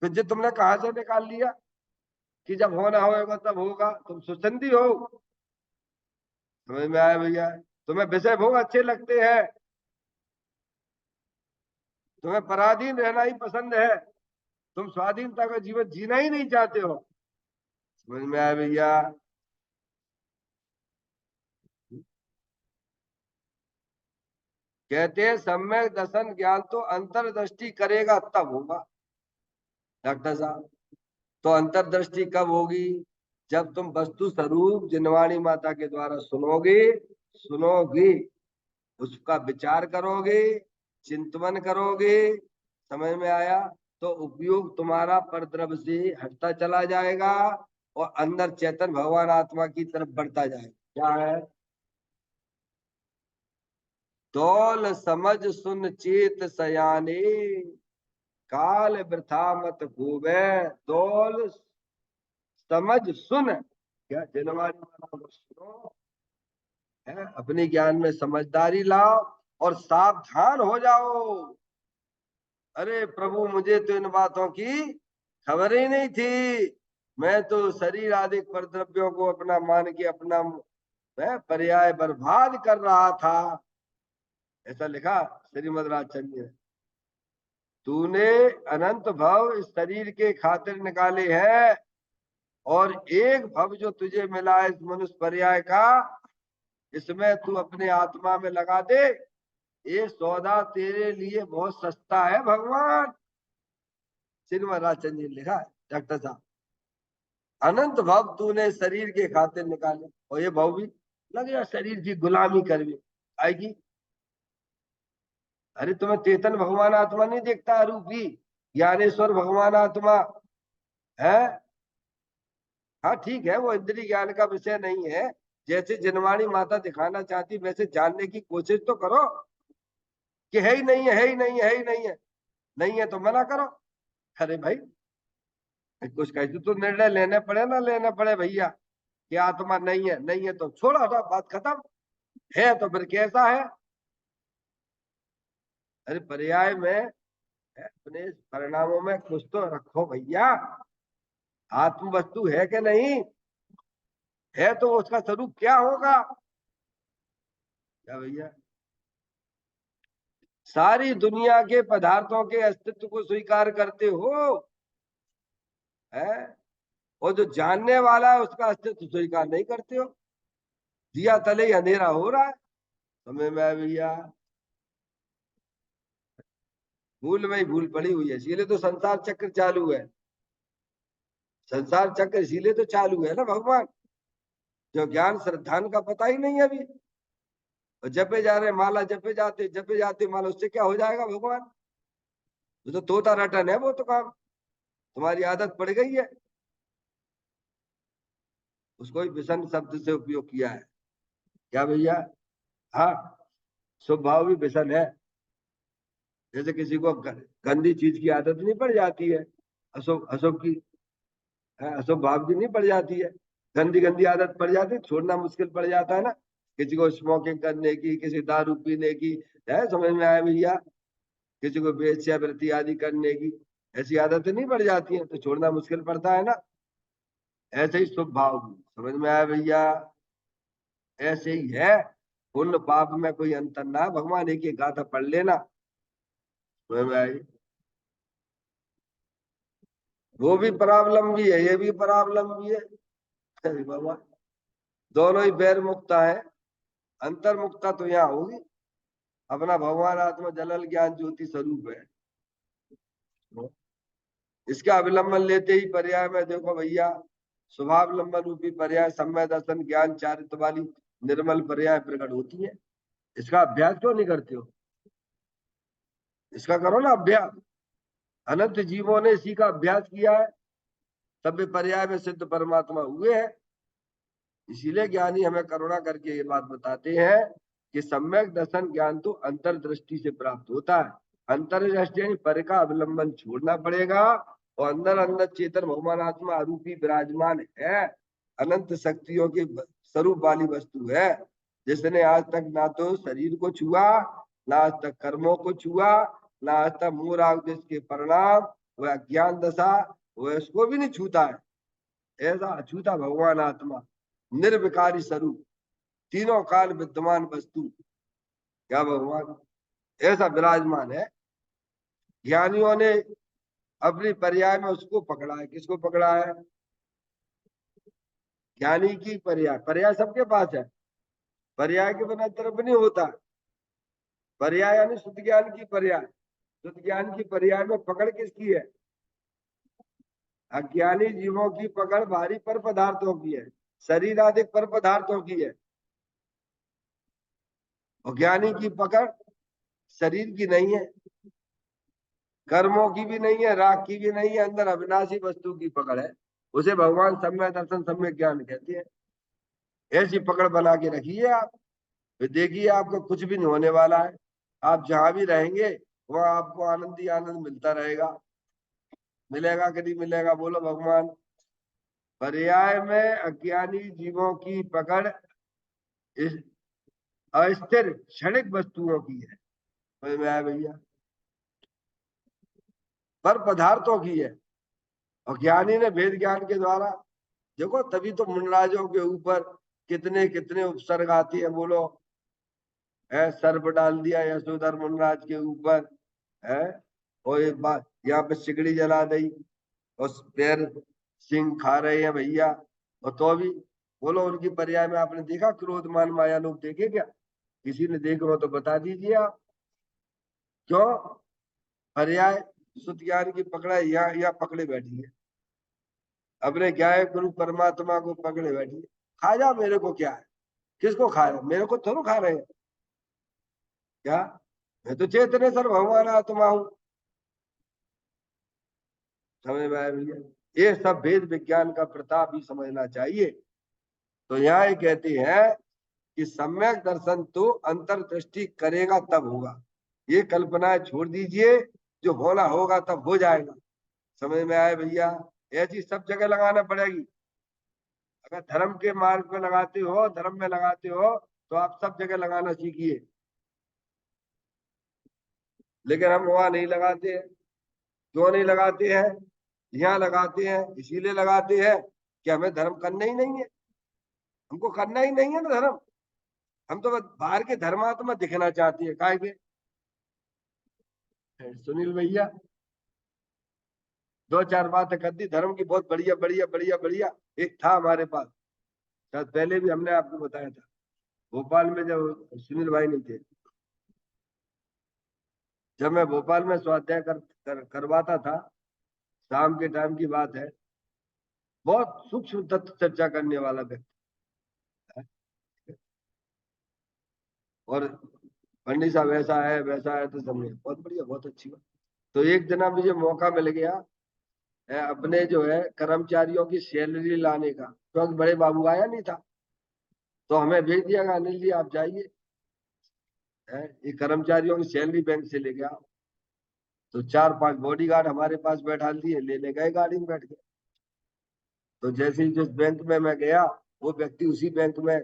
फिर जो तुमने कहा से निकाल लिया कि जब होना होगा तब होगा? तुम सुसंधी हो। समझ में आया भैया? तुम्हें विषय भोग अच्छे लगते हैं, तुम्हें पराधीन रहना ही पसंद है, तुम स्वाधीनता का जीवन जीना ही नहीं चाहते हो। समझ में आया भैया? कहते हैं सम्यक दर्शन ज्ञान तो अंतर्दृष्टि करेगा तब होगा। डॉक्टर साहब, तो अंतर्दृष्टि कब होगी? जब तुम वस्तु स्वरूप जिनवाणी माता के द्वारा सुनोगे, सुनोगे, उसका विचार करोगे, चिंतन करोगे। समझ में आया? तो उपयोग तुम्हारा परद्रव्य से हटता चला जाएगा और अंदर चेतन भगवान आत्मा की तरफ बढ़ता जाएगा। क्या है? तौल समझ सुन चेत सयाने, काल वृथा मत खूबे। तौल समझ सुन, क्या जनवारी माता को सुनो, है अपने ज्ञान में समझदारी लाओ और सावधान हो जाओ। अरे प्रभु, मुझे तो इन बातों की खबर ही नहीं थी। मैं तो शरीर आदि परद्रव्यों को अपना मान के अपना पर्याय बर्बाद कर रहा था। ऐसा लिखा श्रीमद राजचंद्र ने। तूने अनंत भव इस शरीर के खातिर निकाले हैं, और एक भव जो तुझे मिला है इस मनुष्य पर्याय का, इसमें तू अपने आत्मा में लगा दे। ये सौदा तेरे लिए बहुत सस्ता है भगवान। श्रीमद राजचंद्र जी ने लिखा है डॉक्टर साहब। अनंत भव तूने शरीर के खातिर निकाले, और ये भव भी लग गया शरीर की गुलामी करवी आएगी। अरे तुम्हें चेतन भगवान आत्मा नहीं देखता? रूपी ज्ञानेश्वर भगवान आत्मा है। हाँ ठीक है, वो इंद्रिय ज्ञान का विषय नहीं है। जैसे जिनवाणी माता दिखाना चाहती वैसे जानने की कोशिश तो करो कि है ही नहीं है, है ही नहीं है, है ही नहीं है। नहीं है तो मना करो। अरे भाई, कुछ कैसे तो निर्णय लेने पड़े ना, लेने पड़े भैया कि आत्मा नहीं है, नहीं है तो छोड़ो, हटाओ, बात खत्म। है तो फिर कैसा है? अरे पर्याय में अपने परिणामों में कुछ तो रखो भैया। आत्म वस्तु है कि नहीं है, तो उसका स्वरूप क्या होगा? क्या भैया? सारी दुनिया के पदार्थों के अस्तित्व को स्वीकार करते हो, है? और जो जानने वाला है उसका अस्तित्व स्वीकार नहीं करते हो। दिया तले ही अंधेरा हो रहा है। समय में भैया भूल में ही भूल पड़ी हुई है, इसीलिए तो संसार चक्र चालू है। संसार चक्र इसीलिए तो चालू है ना भगवान। जो ज्ञान श्रद्धान का पता ही नहीं है अभी, और जपे जा रहे माला, जपे जाते माला, उससे क्या हो जाएगा भगवान? वो तो तोता रटन है, वो तो काम तुम्हारी आदत पड़ गई है। उसको ही विषम शब्द से उपयोग किया है। क्या भैया? हाँ, स्वभाव भी विषम है। जैसे किसी को गंदी चीज की आदत नहीं पड़ जाती है, अशुभ अशुभ की, अशुभ भाव की नहीं पड़ जाती है, गंदी गंदी आदत पड़ जाती है, छोड़ना मुश्किल पड़ जाता है ना। किसी को स्मोकिंग करने की, किसी दारू पीने की, है समझ में आया भैया? किसी को वेश्यावृत्ति आदि करने की, ऐसी आदतें नहीं पड़ जाती हैं, तो छोड़ना मुश्किल पड़ता है ना। ऐसे ही शुभ भाव भी, समझ में आया भैया? ऐसे ही है, पुण्य पाप में कोई अंतर ना, भगवान एक ही गाथा पढ़ लेना, समझ में आई? वो भी परावलंबी है, ये भी परावलंबी है। अरे बाबा, दोनों ही बैर मुक्ता है। अंतर मुक्ता तो यहाँ होगी, अपना भगवान आत्मा जलल ज्ञान ज्योति स्वरूप है। इसका अवलंबन लेते ही पर्याय में देखो भैया, स्वभावलंबन रूपी पर्याय सम्य दर्शन ज्ञान चारित्र वाली निर्मल पर्याय प्रकट होती है। इसका अभ्यास क्यों नहीं करते हो? इसका करो ना अभ्यास। अनंत जीवों ने इसी का अभ्यास किया है, तब वे पर्याय में सिद्ध परमात्मा हुए हैं। इसीलिए ज्ञानी हमें करुणा करके ये बात बताते हैं कि सम्यक दर्शन ज्ञान तो अंतर्दृष्टि से प्राप्त होता है। अंतर्दृष्टि यानी पर का अवलंबन छोड़ना पड़ेगा, और अंदर अंदर चेतन भगवान आत्मा आरूपी विराजमान है, अनंत शक्तियों की स्वरूप वाली वस्तु है, जिसने आज तक ना तो शरीर को छुआ, ना आज तक कर्मों को छुआ, ना आज तक मोह राग देश के परिणाम, वह अज्ञान दशा, वह उसको भी नहीं छूता है। ऐसा अछूता भगवान आत्मा, निर्विकारी स्वरूप, तीनों काल विद्यमान वस्तु, क्या भगवान ऐसा विराजमान है। ज्ञानियों ने अपनी पर्याय में उसको पकड़ा है। किसको पकड़ा है? ज्ञानी की पर्याय, पर्याय सबके पास है, पर्याय के बिना तरफ नहीं होता। पर्याय यानी शुद्ध ज्ञान की पर्याय, शुद्ध ज्ञान की पर्याय में पकड़ किसकी है? अज्ञानी जीवों की पकड़ भारी पर पदार्थों की है, शरीर आदि पर पदार्थों की है, और ज्ञानी की पकड़ शरीर की नहीं है, कर्मों की भी नहीं है, राग की भी नहीं है, अंदर अविनाशी वस्तु की पकड़ है। उसे भगवान सम्यक दर्शन सम्यक ज्ञान कहते हैं। ऐसी पकड़ बना के रखिए आप, फिर देखिए आपको कुछ भी नहीं होने वाला है। आप जहां भी रहेंगे वहां आपको आनंद ही आनंद मिलता रहेगा। मिलेगा कि नहीं मिलेगा? बोलो भगवान। पर्याय में अज्ञानी जीवों की पकड़ इस अस्थिर क्षणिक वस्तुओं की है, समझ में आया भैया? पर पदार्थों की है, और ज्ञानी ने वेद ज्ञान के द्वारा, देखो तभी तो मुनराजों के ऊपर कितने कितने उपसर्ग आती है। बोलो, है सर्प डाल दिया यशोधर मुनराज के ऊपर, है, और एक बात यहाँ पे सिगड़ी जला दी, और पैर सिंह खा रहे हैं भैया, और तो भी बोलो उनकी पर्याय में आपने देखा क्रोध मान माया लोग देखे क्या? किसी ने देख हो तो बता दीजिए आप। क्यों? पर्याय शुद्ध ज्ञान की पकड़ा यहाँ पकड़े बैठी है, अपने क्या है गुरु परमात्मा को पकड़े बैठी है। खा जा, मेरे को क्या है? किसको खा रहे? मेरे को थोड़ा खा रहे हैं क्या? मैं तो चेतनेश्वर भगवान आत्मा हूँ, समझ में आया भैया? ये सब वेद विज्ञान का प्रताप ही समझना चाहिए। तो यहाँ ये कहते हैं कि सम्यक दर्शन तो अंतर्दृष्टि करेगा तब होगा, ये कल्पनाएं छोड़ दीजिए, जो होना होगा तब हो जाएगा। समझ में आया भैया? ऐसी सब जगह लगाना पड़ेगी। अगर धर्म के मार्ग में लगाते हो, धर्म में लगाते हो, तो आप सब जगह लगाना सीखिए। लेकिन हम वहां नहीं लगाते हैं। क्यों नहीं लगाते हैं? यहाँ लगाते हैं, इसीलिए लगाते हैं कि हमें धर्म करना ही नहीं है, हमको करना ही नहीं है ना धर्म। हम तो बस बाहर के धर्मात्मा दिखना चाहते हैं, काहे के? सुनील भैया दो चार बातें कर दी धर्म की, बहुत बढ़िया बढ़िया बढ़िया बढ़िया। एक था हमारे पास, शायद पहले भी हमने आपको बताया था, भोपाल में जब सुनील भाई नहीं थे, जब मैं भोपाल में स्वाध्याय करवाता था, शाम के टाइम की बात है, बहुत सूक्ष्म तत्व चर्चा करने वाला व्यक्ति, और पंडित साहब ऐसा है वैसा है, तो समझे बहुत बढ़िया, बहुत अच्छी बात। तो एक दिन मुझे मौका मिल गया अपने जो है कर्मचारियों की सैलरी लाने का, क्योंकि बड़े बाबू आया नहीं था, तो हमें भेज दिया कि अनिल जी आप जाइए ये कर्मचारियों की सैलरी बैंक से लेके आओ। तो 4-5 बॉडीगार्ड हमारे पास बैठा दिए, लेने गए गाड़ी में बैठ के। तो जैसे ही जिस बैंक में मैं गया, वो व्यक्ति उसी बैंक में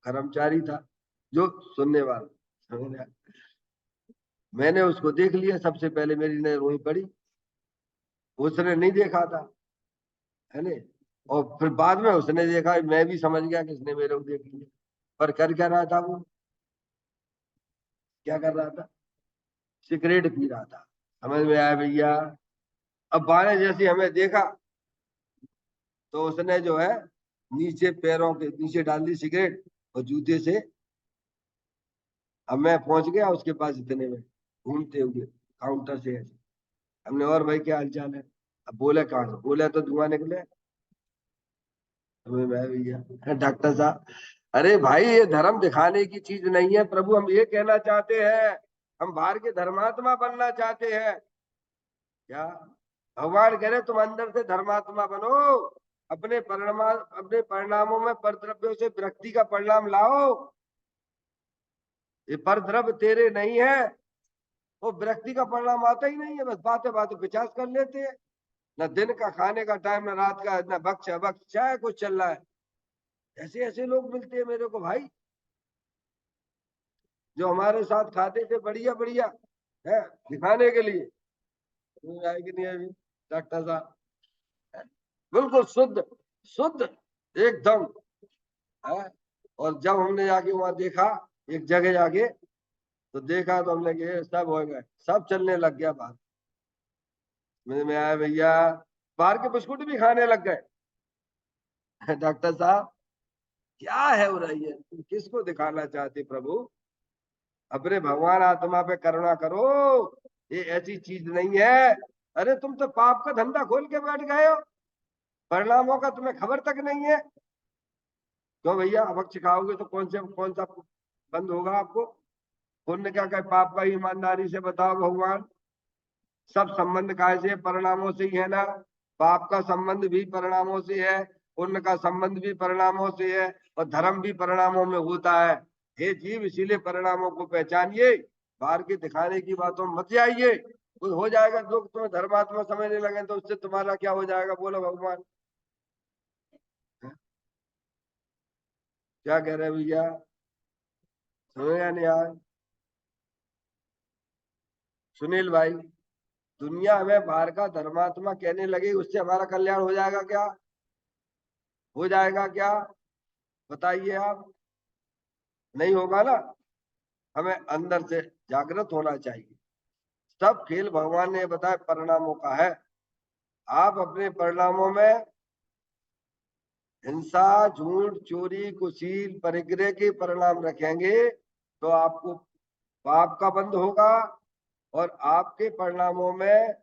कर्मचारी था जो सुनने वाला, समझ रहे? मैंने उसको देख लिया, सबसे पहले मेरी नजर वहीं पड़ी, उसने नहीं देखा था, है ना। और फिर बाद में उसने देखा, मैं भी समझ गया कि इसने मेरे को देख लिया। पर कर क्या रहा था वो, क्या कर रहा था, सिगरेट पी रहा था। समझ में आया भैया। अब बाने जैसे हमें देखा, तो उसने जो है नीचे पैरों के नीचे डाल दी सिगरेट और जूते से। अब मैं पहुंच गया उसके पास इतने में, घूमते हुए काउंटर से ऐसे। हमने, और भाई क्या हालचाल है? अब बोले कहाँ से, बोले तो धुआं निकले। मैं भैया डॉक्टर साहब, अरे भाई ये धर्म दिखाने की चीज नहीं है प्रभु, हम ये कहना चाहते हैं, हम बाहर के धर्मात्मा बनना चाहते हैं क्या? भगवान कह रहे तुम अंदर से धर्मात्मा बनो, अपने परिणामों में परद्रव्यों से विरक्ति का परिणाम लाओ। ये परद्रव्य तेरे नहीं है, वो विरक्ति का परिणाम आता ही नहीं है, बस बातें बातें पिचास कर लेते हैं। न दिन का खाने का टाइम, न रात का, न बख्श अबख्श, चाहे कुछ चल रहा है। ऐसे ऐसे लोग मिलते हैं मेरे को भाई, जो हमारे साथ खाते थे बढ़िया बढ़िया है, दिखाने के लिए। आएगी नहीं अभी डॉक्टर साहब, बिल्कुल शुद्ध शुद्ध एकदम है। और जब हमने जाके वहां देखा, एक जगह जाके, तो देखा तो हमने कहा सब हो गए, सब चलने लग गया बाहर। में आया भैया, बाहर के बिस्कुट भी खाने लग गए। डॉक्टर साहब क्या है हो रही है, तुम किसको दिखाना चाहते प्रभु? अपने भगवान आत्मा पे करुणा करो, ये ऐसी चीज नहीं है। अरे तुम तो पाप का धंधा खोल के बैठ गए हो, परिणामों का तुम्हें खबर तक नहीं है। क्यों भैया, अभक्ष खाओगे तो कौन सा बंद होगा आपको? पुण्य क्या क्या पाप का, ईमानदारी से बताओ भगवान। सब संबंध कैसे, परिणामों से ही है ना। पाप का संबंध भी परिणामों से है, पुण्य का संबंध भी परिणामों से है, और धर्म भी परिणामों में होता है। हे जीव, इसीलिए परिणामों को पहचानिए, बाहर के दिखाने की बातों में मत आइए। कुछ हो जाएगा, लोग तुम्हें धर्मात्मा समझने लगे तो उससे तुम्हारा क्या हो जाएगा, बोलो भगवान। क्या कह रहे हैं भैया, समझ या नहीं यार? सुनील भाई, दुनिया हमें बाहर का धर्मात्मा कहने लगी, उससे हमारा कल्याण हो जाएगा क्या? हो जाएगा क्या? बताइए आप। नहीं होगा ना। हमें अंदर से जागृत होना चाहिए। सब खेल भगवान ने बताया परिणामों का है। आप अपने परिणामों में हिंसा, झूठ, चोरी, कुशील, परिग्रह के परिणाम रखेंगे, तो आपको पाप का बंध होगा। और आपके परिणामों में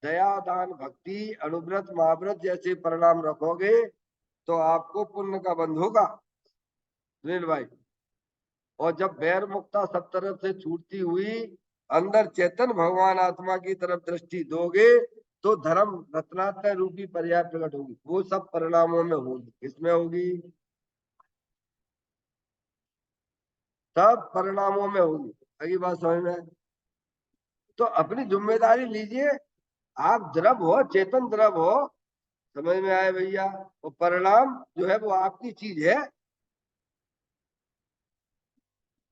दया, दान, भक्ति, अनुव्रत, महाव्रत जैसे परिणाम रखोगे, तो आपको पुण्य का बंध होगा, सुनील भाई। और जब बैर मुक्ता सब तरफ से छूटती हुई अंदर चेतन भगवान आत्मा की तरफ दृष्टि दोगे, तो धर्म रत्नात्रय रूपी पर्याय प्रकट होगी, वो सब परिणामों में होगी। किसमें होगी? सब परिणामों में होगी। अगली बात समझ में आए? तो अपनी जिम्मेदारी लीजिए, आप द्रव हो, चेतन द्रव हो। समझ में आए भैया? वो परिणाम जो है वो आपकी चीज है।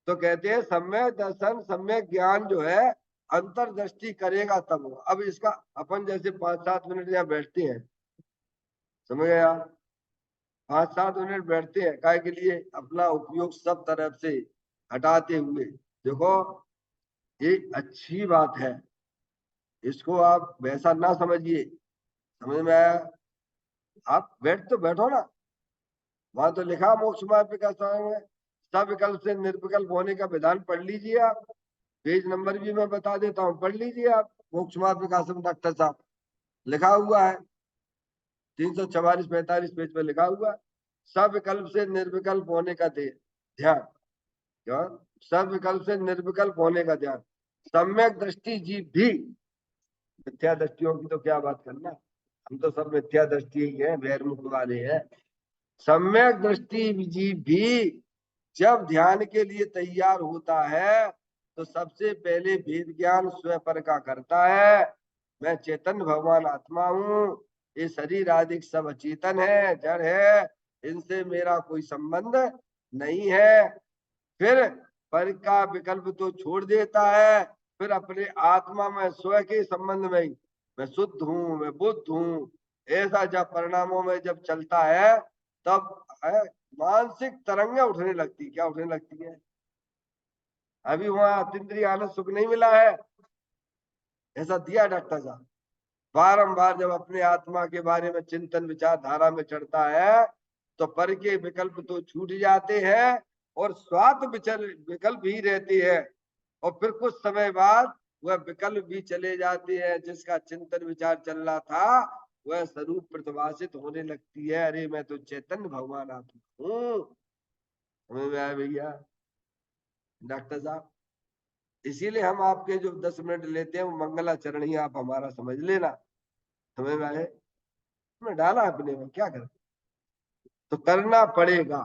तो कहते हैं सम्यक दर्शन, सम्यक ज्ञान जो है अंतर्दृष्टि करेगा तब होगा। अब इसका अपन जैसे 5-7 मिनट यहाँ बैठते हैं, समझ गया? 5-7 मिनट बैठते हैं काय के लिए? अपना उपयोग सब तरफ से हटाते हुए। देखो, ये अच्छी बात है, इसको आप वैसा ना समझिए। समझ में आया? आप बैठ तो बैठो ना, वहां तो लिखा मोक्ष मार्ग का समय में सविकल्प से निर्विकल्प होने का विधान पढ़ लीजिए आप। पेज नंबर भी मैं बता देता हूँ, पढ़ लीजिए आप। मोक्ष मार्ग विकासम डॉक्टर साहब लिखा हुआ है, 344-45 पेज पे लिखा हुआ है, सब विकल्प से निर्विकल्प होने का ध्यान। क्या सर्वविकल्प से निर्विकल्प होने का ध्यान। सम्यक दृष्टि जीव भी, मिथ्या दृष्टियों की तो क्या बात करना, हम तो सब मिथ्या दृष्टि ही है, बहिर्मुख वाले हैं। सम्यक दृष्टि जीव भी जब ध्यान के लिए तैयार होता है तो सबसे पहले भेद ज्ञान स्वयं पर का करता है। मैं चेतन भगवान आत्मा हूँ, ये शरीर आदि सब अचेतन है, जड़ है, इनसे मेरा कोई संबंध नहीं है। फिर पर का विकल्प तो छोड़ देता है, फिर अपने आत्मा में स्वयं के संबंध में ही मैं शुद्ध हूँ, मैं बुद्ध हूँ, ऐसा जब परिणामों में जब चलता है तब मानसिक तरंगें उठने लगती। क्या उठने लगती है? अभी वहां अतीन्द्रिय आनंद सुख नहीं मिला है, ऐसा दिया डॉक्टर साहब। बारंबार जब अपने आत्मा के बारे में चिंतन विचारधारा में चढ़ता है तो पर के विकल्प तो छूट जाते हैं और स्वार्थ विकल्प ही रहते हैं, और फिर कुछ समय बाद वह विकल्प भी चले जाते हैं। जिसका चिंतन विचार चल रहा था वह स्वरूप प्रतिभाषित होने लगती है। अरे मैं तो चैतन्य भगवान आत्मा हूँ। समझ में आया भैया डॉक्टर साहब? इसीलिए हम आपके जो 10 मिनट लेते हैं वो मंगलाचरण ही आप हमारा समझ लेना। समझ में आए? मैं डाला अपने में, क्या करें, तो करना पड़ेगा।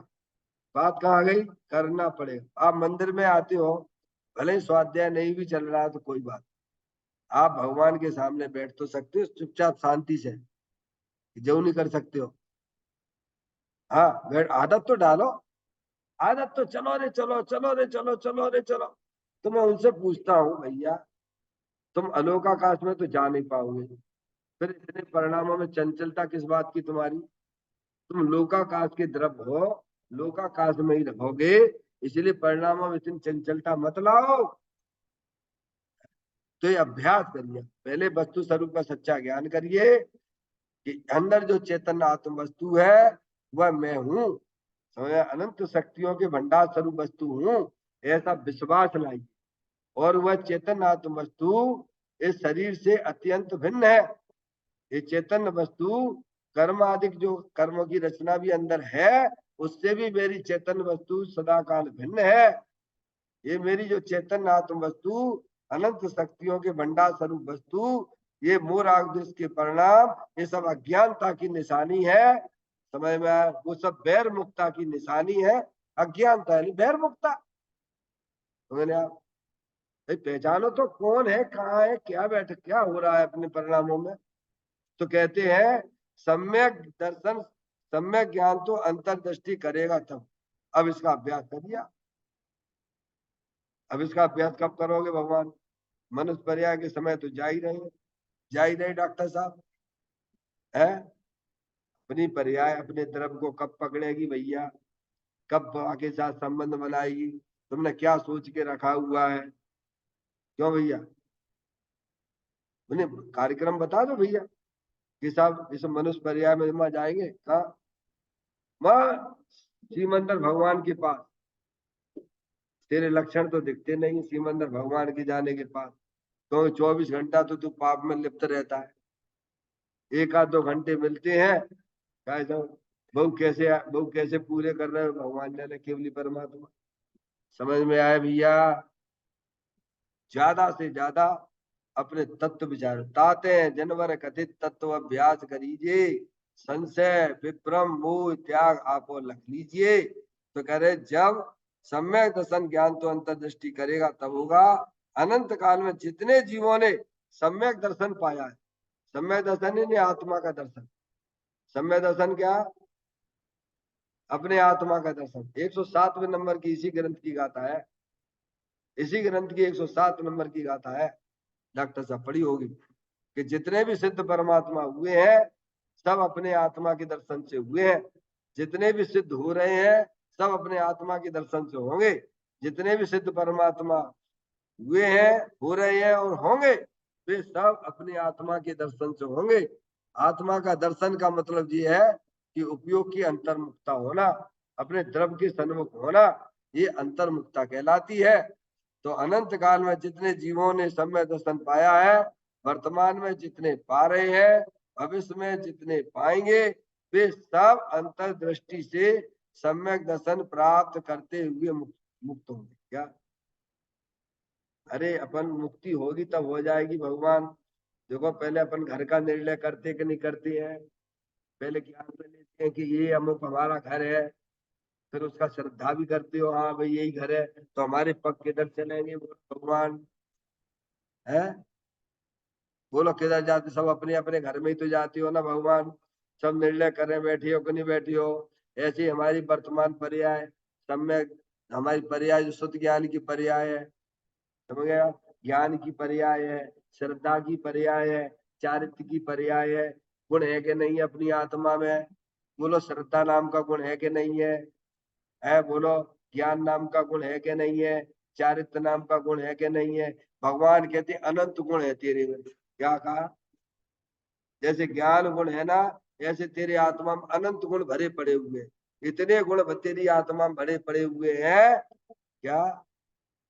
बात कहाँ आ गई? करना पड़ेगा। आप मंदिर में आते हो, भले ही स्वाध्याय नहीं भी चल रहा है तो कोई बात, आप भगवान के सामने बैठ तो सकते हो चुपचाप शांति से, जो नहीं कर सकते हो। हाँ बैठ, आदत तो डालो, आदत तो चलो रे चलो, चलो रे चलो, चलो रे चलो। तो मैं उनसे पूछता हूँ भैया तुम अलोकाकाश में तो जा नहीं पाओगे, फिर इतने परिणामों में चंचलता किस बात की तुम्हारी? तुम लोकाकाश के द्रव्य हो, लोकाकाश में ही रहोगे, इसलिए परिणामों में इतनी चंचलता मत लाओ। तो ये अभ्यास करिए, पहले वस्तु स्वरूप का सच्चा ज्ञान करिए कि अंदर जो चेतन आत्म वस्तु है वह मैं हूँ, अनंत शक्तियों के भंडार स्वरूप वस्तु हूँ, ऐसा विश्वास लाइए। और वह चेतन आत्म वस्तु इस शरीर से अत्यंत भिन्न है। ये चेतन वस्तु कर्म आदि जो कर्मों की रचना भी अंदर है, उससे भी मेरी चेतन वस्तु सदाकाल भिन्न है। ये मेरी जो चेतन आत्म वस्तु अनंत शक्तियों के भंडार स्वरूप वस्तु, ये मोर आदेश के परिणाम, ये सब अज्ञानता की निशानी है। समझ में आया? वो सब बैर मुक्ता की निशानी है, अज्ञानता यानी बैर मुक्ता। समझ में? आप पहचानो तो कौन है, कहाँ है, क्या बैठ क्या हो रहा है अपने परिणामों में। तो कहते हैं सम्यक दर्शन, सम्यक ज्ञान तो अंतर्दृष्टि करेगा तब। अब इसका अभ्यास कर दिया, अब इसका अभ्यास कब करोगे भगवान? मनुष्य पर्याय के समय तो जा ही रहे, जा ही रहे डॉक्टर साहब है। अपनी पर्याय अपने द्रव्य को कब पकड़ेगी भैया, कब आके साथ संबंध बनाएगी? तुमने क्या सोच के रखा हुआ है? क्यों भैया, उन्हें कार्यक्रम बता दो भैया कि साहब इस मनुष्य पर्याय में वहां जाएंगे, कहा वहां श्रीमंदर भगवान के पास। तेरे लक्षण तो दिखते नहीं श्रीमंदर भगवान के जाने के पास, तो 24 घंटा तो तू पाप में लिप्त रहता है। एक आध 2 घंटे मिलते हैं, कहा बहु कैसे पूरे कर रहे हो, भगवान जाने, केवली परमात्मा। समझ में आया भैया? ज्यादा से ज्यादा अपने तत्व विचार ताते हैं जनवर कथित तत्व अभ्यास करीजिए, संशय विभ्रम मोह त्याग आपो लख लीजिए। तो कह रहे जब सम्यक दर्शन ज्ञान तो अंतर्दृष्टि करेगा तब होगा। अनंत काल में जितने जीवों ने सम्यक दर्शन पाया है, सम्यक दर्शन ही नहीं आत्मा का दर्शन, सम्यक दर्शन क्या? अपने आत्मा का दर्शन। 107वें नंबर की इसी ग्रंथ की गाथा है, इसी ग्रंथ की 107 नंबर की गाथा है, डॉक्टर साहब पढ़ी होगी कि जितने भी सिद्ध परमात्मा हुए हैं सब अपने आत्मा के दर्शन से हुए हैं। जितने भी सिद्ध हो रहे हैं सब अपने आत्मा के दर्शन से होंगे। जितने भी सिद्ध परमात्मा हुए हैं, हो रहे हैं और होंगे, वे सब अपने आत्मा के दर्शन से होंगे। आत्मा का दर्शन का मतलब ये है कि उपयोग की अंतर्मुक्ता होना, अपने द्रव्य के सन्मुख होना, ये अंतर्मुक्ता कहलाती है। तो अनंत काल में जितने जीवों ने सम्यक दर्शन पाया है, वर्तमान में जितने पा रहे हैं, भविष्य में जितने पाएंगे, वे सब अंतर्दृष्टि से सम्यक दर्शन प्राप्त करते हुए मुक्त होंगे। क्या अरे अपन मुक्ति होगी तब हो जाएगी भगवान। देखो पहले अपन घर का निर्णय करते कि नहीं करते हैं। पहले ज्ञान में लेते हैं कि ये अमुक हमारा घर है, फिर उसका श्रद्धा भी करते हो, हाँ भाई यही घर है, तो हमारे पग किधर चलेंगे बोलो भगवान। है, बोलो किधर जाते, सब अपने अपने घर में ही तो जाती हो ना भगवान। सब निर्णय करने बैठी हो कि नहीं बैठी हो। ऐसी हमारी वर्तमान पर्याय, सब में हमारी पर्याय जो शुद्ध ज्ञान की पर्याय है, समझ गया। ज्ञान की पर्याय है, श्रद्धा की पर्याय है, चारित्र की पर्याय है। गुण है कि नहीं है अपनी आत्मा में, बोलो श्रद्धा नाम का गुण है कि नहीं है बोलो ज्ञान नाम का गुण है कि नहीं है, चारित्र नाम का गुण है कि नहीं है। भगवान कहते अनंत गुण है तेरे में। क्या कहा, जैसे ज्ञान गुण है ना, ऐसे तेरे आत्मा में अनंत गुण भरे पड़े हुए हैं। इतने गुण तेरी आत्मा में भरे पड़े हुए हैं, क्या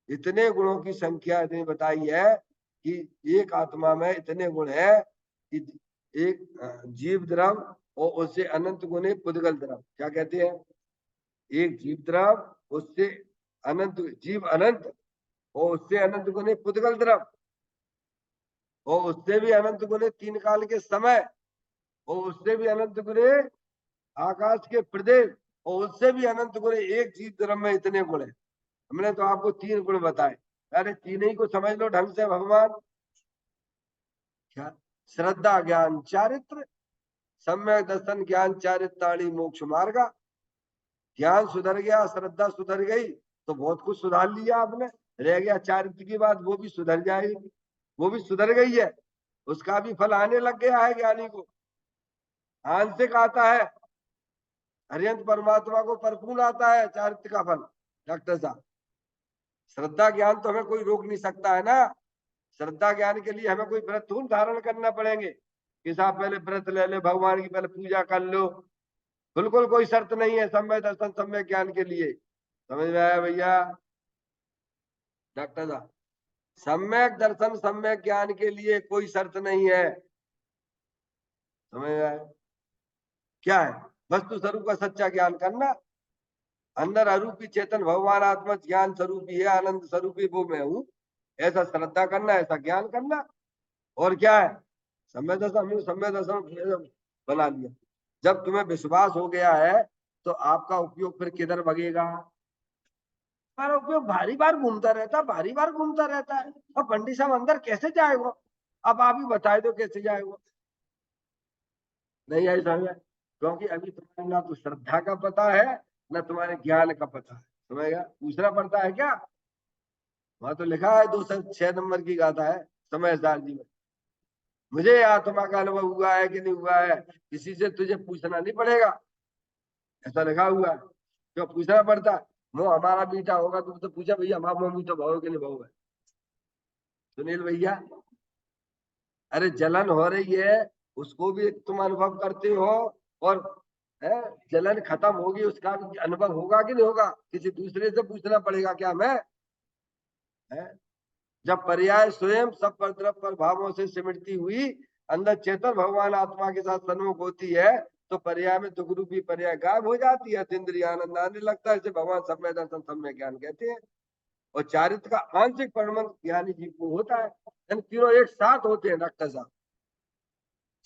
इतने गुणों की संख्या इतनी बताई है कि एक आत्मा में इतने गुण है कि एक जीव द्रव और उससे अनंत गुण है पुद्गल द्रव। क्या कहते हैं, एक जीव द्रव उससे अनंत जीव अनंत, और उससे अनंत गुण है पुद्गल द्रव, और उससे भी अनंत गुण है तीन काल के समय, और उससे भी अनंत गुण है आकाश के प्रदेश, और उससे भी अनंत गुण है एक जीव द्रव में इतने गुण है। हमने तो आपको तीन गुण बताए, अरे तीन ही को समझ लो ढंग से भगवान। क्या, श्रद्धा ज्ञान चारित्र, सम्यक दर्शन ज्ञान चारित्राणी मोक्ष मार्गा। ज्ञान सुधर गया, श्रद्धा सुधर गई, तो बहुत कुछ सुधार लिया आपने। रह गया चारित्र की बात, वो भी सुधर जाएगी। वो भी सुधर गई है, उसका भी फल आने लग गया है ज्ञानी को। आंशिक आता है, हरियंत परमात्मा को परिपूर्ण आता है चारित्र का फल। डॉक्टर साहब, श्रद्धा ज्ञान तो हमें कोई रोक नहीं सकता है ना। श्रद्धा ज्ञान के लिए हमें कोई व्रत थोड़ी धारण करना पड़ेंगे कि साहब पहले व्रत ले ले, भगवान की पहले पूजा कर लो। बिल्कुल कोई शर्त नहीं है सम्यक दर्शन सम्यक ज्ञान के लिए। समझ में आया भैया डॉक्टर साहब, सम्यक दर्शन सम्यक ज्ञान के लिए कोई शर्त नहीं है। समझ में आया, क्या है, वस्तु स्वरूप का सच्चा ज्ञान करना। अंदर अरूपी चेतन भगवान आत्मा ज्ञान स्वरूपी है, आनंद स्वरूपी वो मैं हूँ, ऐसा श्रद्धा करना, ऐसा ज्ञान करना। और क्या है, समय दशा समय दशा बना लिया। जब तुम्हें विश्वास हो गया है तो आपका उपयोग फिर किधर भगेगा। हमारा उपयोग भारी बार घूमता रहता है, भारी बार घूमता रहता है। अब पंडित साहब अंदर कैसे जाएगा, अब आप ही बताए दो कैसे जाएगा। नहीं आई समझ, क्योंकि अभी तुम्हें ना तो श्रद्धा का पता है, ना तुम्हारे ज्ञान का पता है। समझेगा, पूछना पड़ता है क्या। वहां तो लिखा है 206 नंबर की गाथा है समझदार जी में, मुझे आत्मा का अनुभव हुआ है कि नहीं हुआ है, किसी से तुझे पूछना नहीं पड़ेगा, ऐसा लिखा हुआ है। क्यों पूछना पड़ता है, वो हमारा बेटा होगा तुम तो पूछा भैया हमारा मम्मी तो भाव के नहीं भाव है। सुनील भैया, अरे जलन हो रही है, उसको भी तुम अनुभव करते हो, और है जलन खत्म होगी उसका भी अनुभव होगा कि नहीं होगा, किसी दूसरे से पूछना पड़ेगा क्या मैं। है, जब पर्याय स्वयं सब पर द्रव पर भावों से सिमटती हुई अंदर चेतन भगवान आत्मा के साथ सन्मुख होती है, तो पर्याय में दुख रूपी पर्याय गायब हो जाती है, इंद्रिय आनंद आने लगता है। इसे भगवान सम्य दर्शन सम्य ज्ञान कहते हैं। और चारित्र का आंशिक परिणाम ज्ञानी जीव को होता है, इन तीनों एक साथ होते हैं डॉक्टर साहब।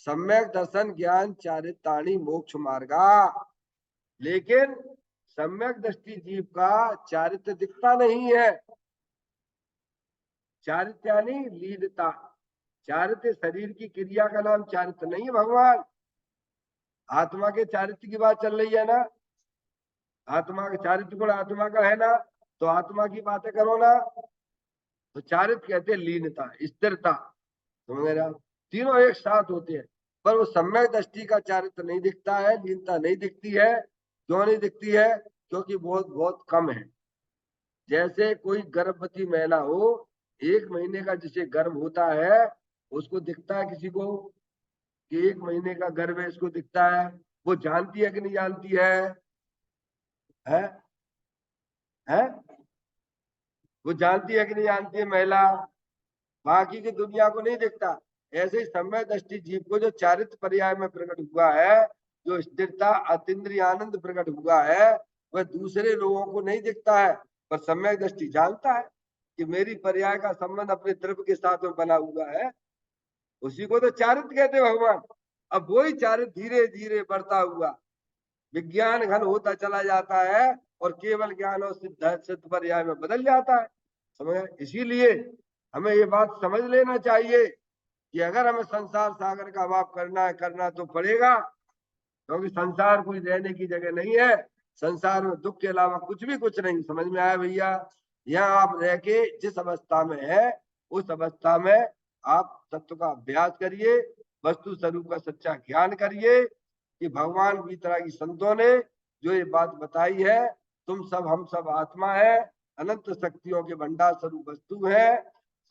सम्यक दर्शन ज्ञान चारित्राणी मोक्ष मार्गा। लेकिन सम्यक दृष्टि जीव का चारित्र दिखता नहीं है। चारित्र यानी लीनता, चारित्र शरीर की क्रिया का नाम चारित्र नहीं है भगवान। आत्मा के चारित्र की बात चल रही है ना, आत्मा का चारित्र गुण आत्मा का है ना, तो आत्मा की बातें करो ना। तो चारित्र कहते हैं लीनता, स्थिरता। समझ रहे आप, तीनों एक साथ होते हैं। पर वो सम्यक दृष्टि का चारित्र नहीं दिखता है, लीनता नहीं दिखती है। क्यों नहीं दिखती है, क्योंकि बहुत बहुत कम है। जैसे कोई गर्भवती महिला हो, 1 महीने का जिसे गर्भ होता है, उसको दिखता है किसी को कि 1 महीने का गर्भ है, इसको दिखता है। वो जानती है कि नहीं जानती है, है? वो जानती है कि नहीं जानती है महिला, बाकी की दुनिया को नहीं दिखता। ऐसे ही सम्यक दृष्टि जीव को जो चारित्र पर्याय में प्रकट हुआ है, जो स्थिरता अतीन्द्रिय आनंद प्रकट हुआ है, वह दूसरे लोगों को नहीं दिखता है, पर सम्यक दृष्टि जानता है। कि मेरी पर्याय का संबंध अपने द्रव्य के साथ में बना हुआ है, उसी को तो चारित्र कहते भगवान। अब वही चारित्र धीरे धीरे बढ़ता हुआ विज्ञान घन होता चला जाता है और केवल ज्ञान और सिद्ध पर्याय में बदल जाता है। समझ? इसीलिए हमें ये बात समझ लेना चाहिए कि अगर हमें संसार सागर का वाप करना तो पड़ेगा, क्योंकि संसार कोई रहने की जगह नहीं है। संसार में दुख के अलावा कुछ नहीं। समझ में आया भैया? यहाँ आप रह के जिस अवस्था में है उस अवस्था में आप तत्व का अभ्यास करिए, वस्तु स्वरूप का सच्चा ज्ञान करिए कि भगवान की तरह की संतों ने जो ये बात बताई है, तुम सब हम सब आत्मा है, अनंत शक्तियों के भंडार स्वरूप वस्तु है।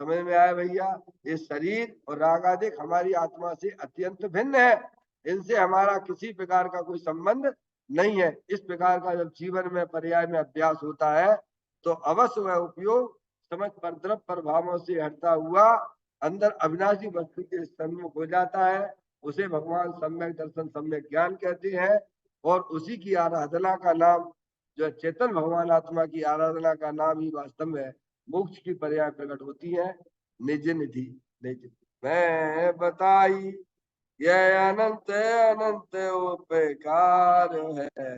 समझ में आया भैया? ये शरीर और रागादिक हमारी आत्मा से अत्यंत भिन्न है, इनसे हमारा किसी प्रकार का कोई संबंध नहीं है। इस प्रकार का जब जीवन में पर्याय में अभ्यास होता है तो अवश्य वह उपयोग समझ परद्रव प्रभावों से हटता हुआ अंदर अविनाशी वस्तु के सन्मुख हो जाता है। उसे भगवान सम्यक दर्शन सम्यक ज्ञान कहते हैं और उसी की आराधना का नाम, जो चेतन भगवान आत्मा की आराधना का नाम ही वास्तव में मोक्ष की पर्याय प्रकट होती है। निज निधि निज मैं बताई यह अनंत अनंत उपकार है,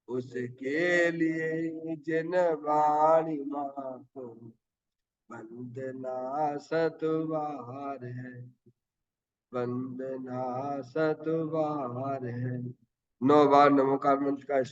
उसके लिए जिन वाणी माको वंदना सतवार है, वंदना सतवार है। 9 बार नमो का मंत्र का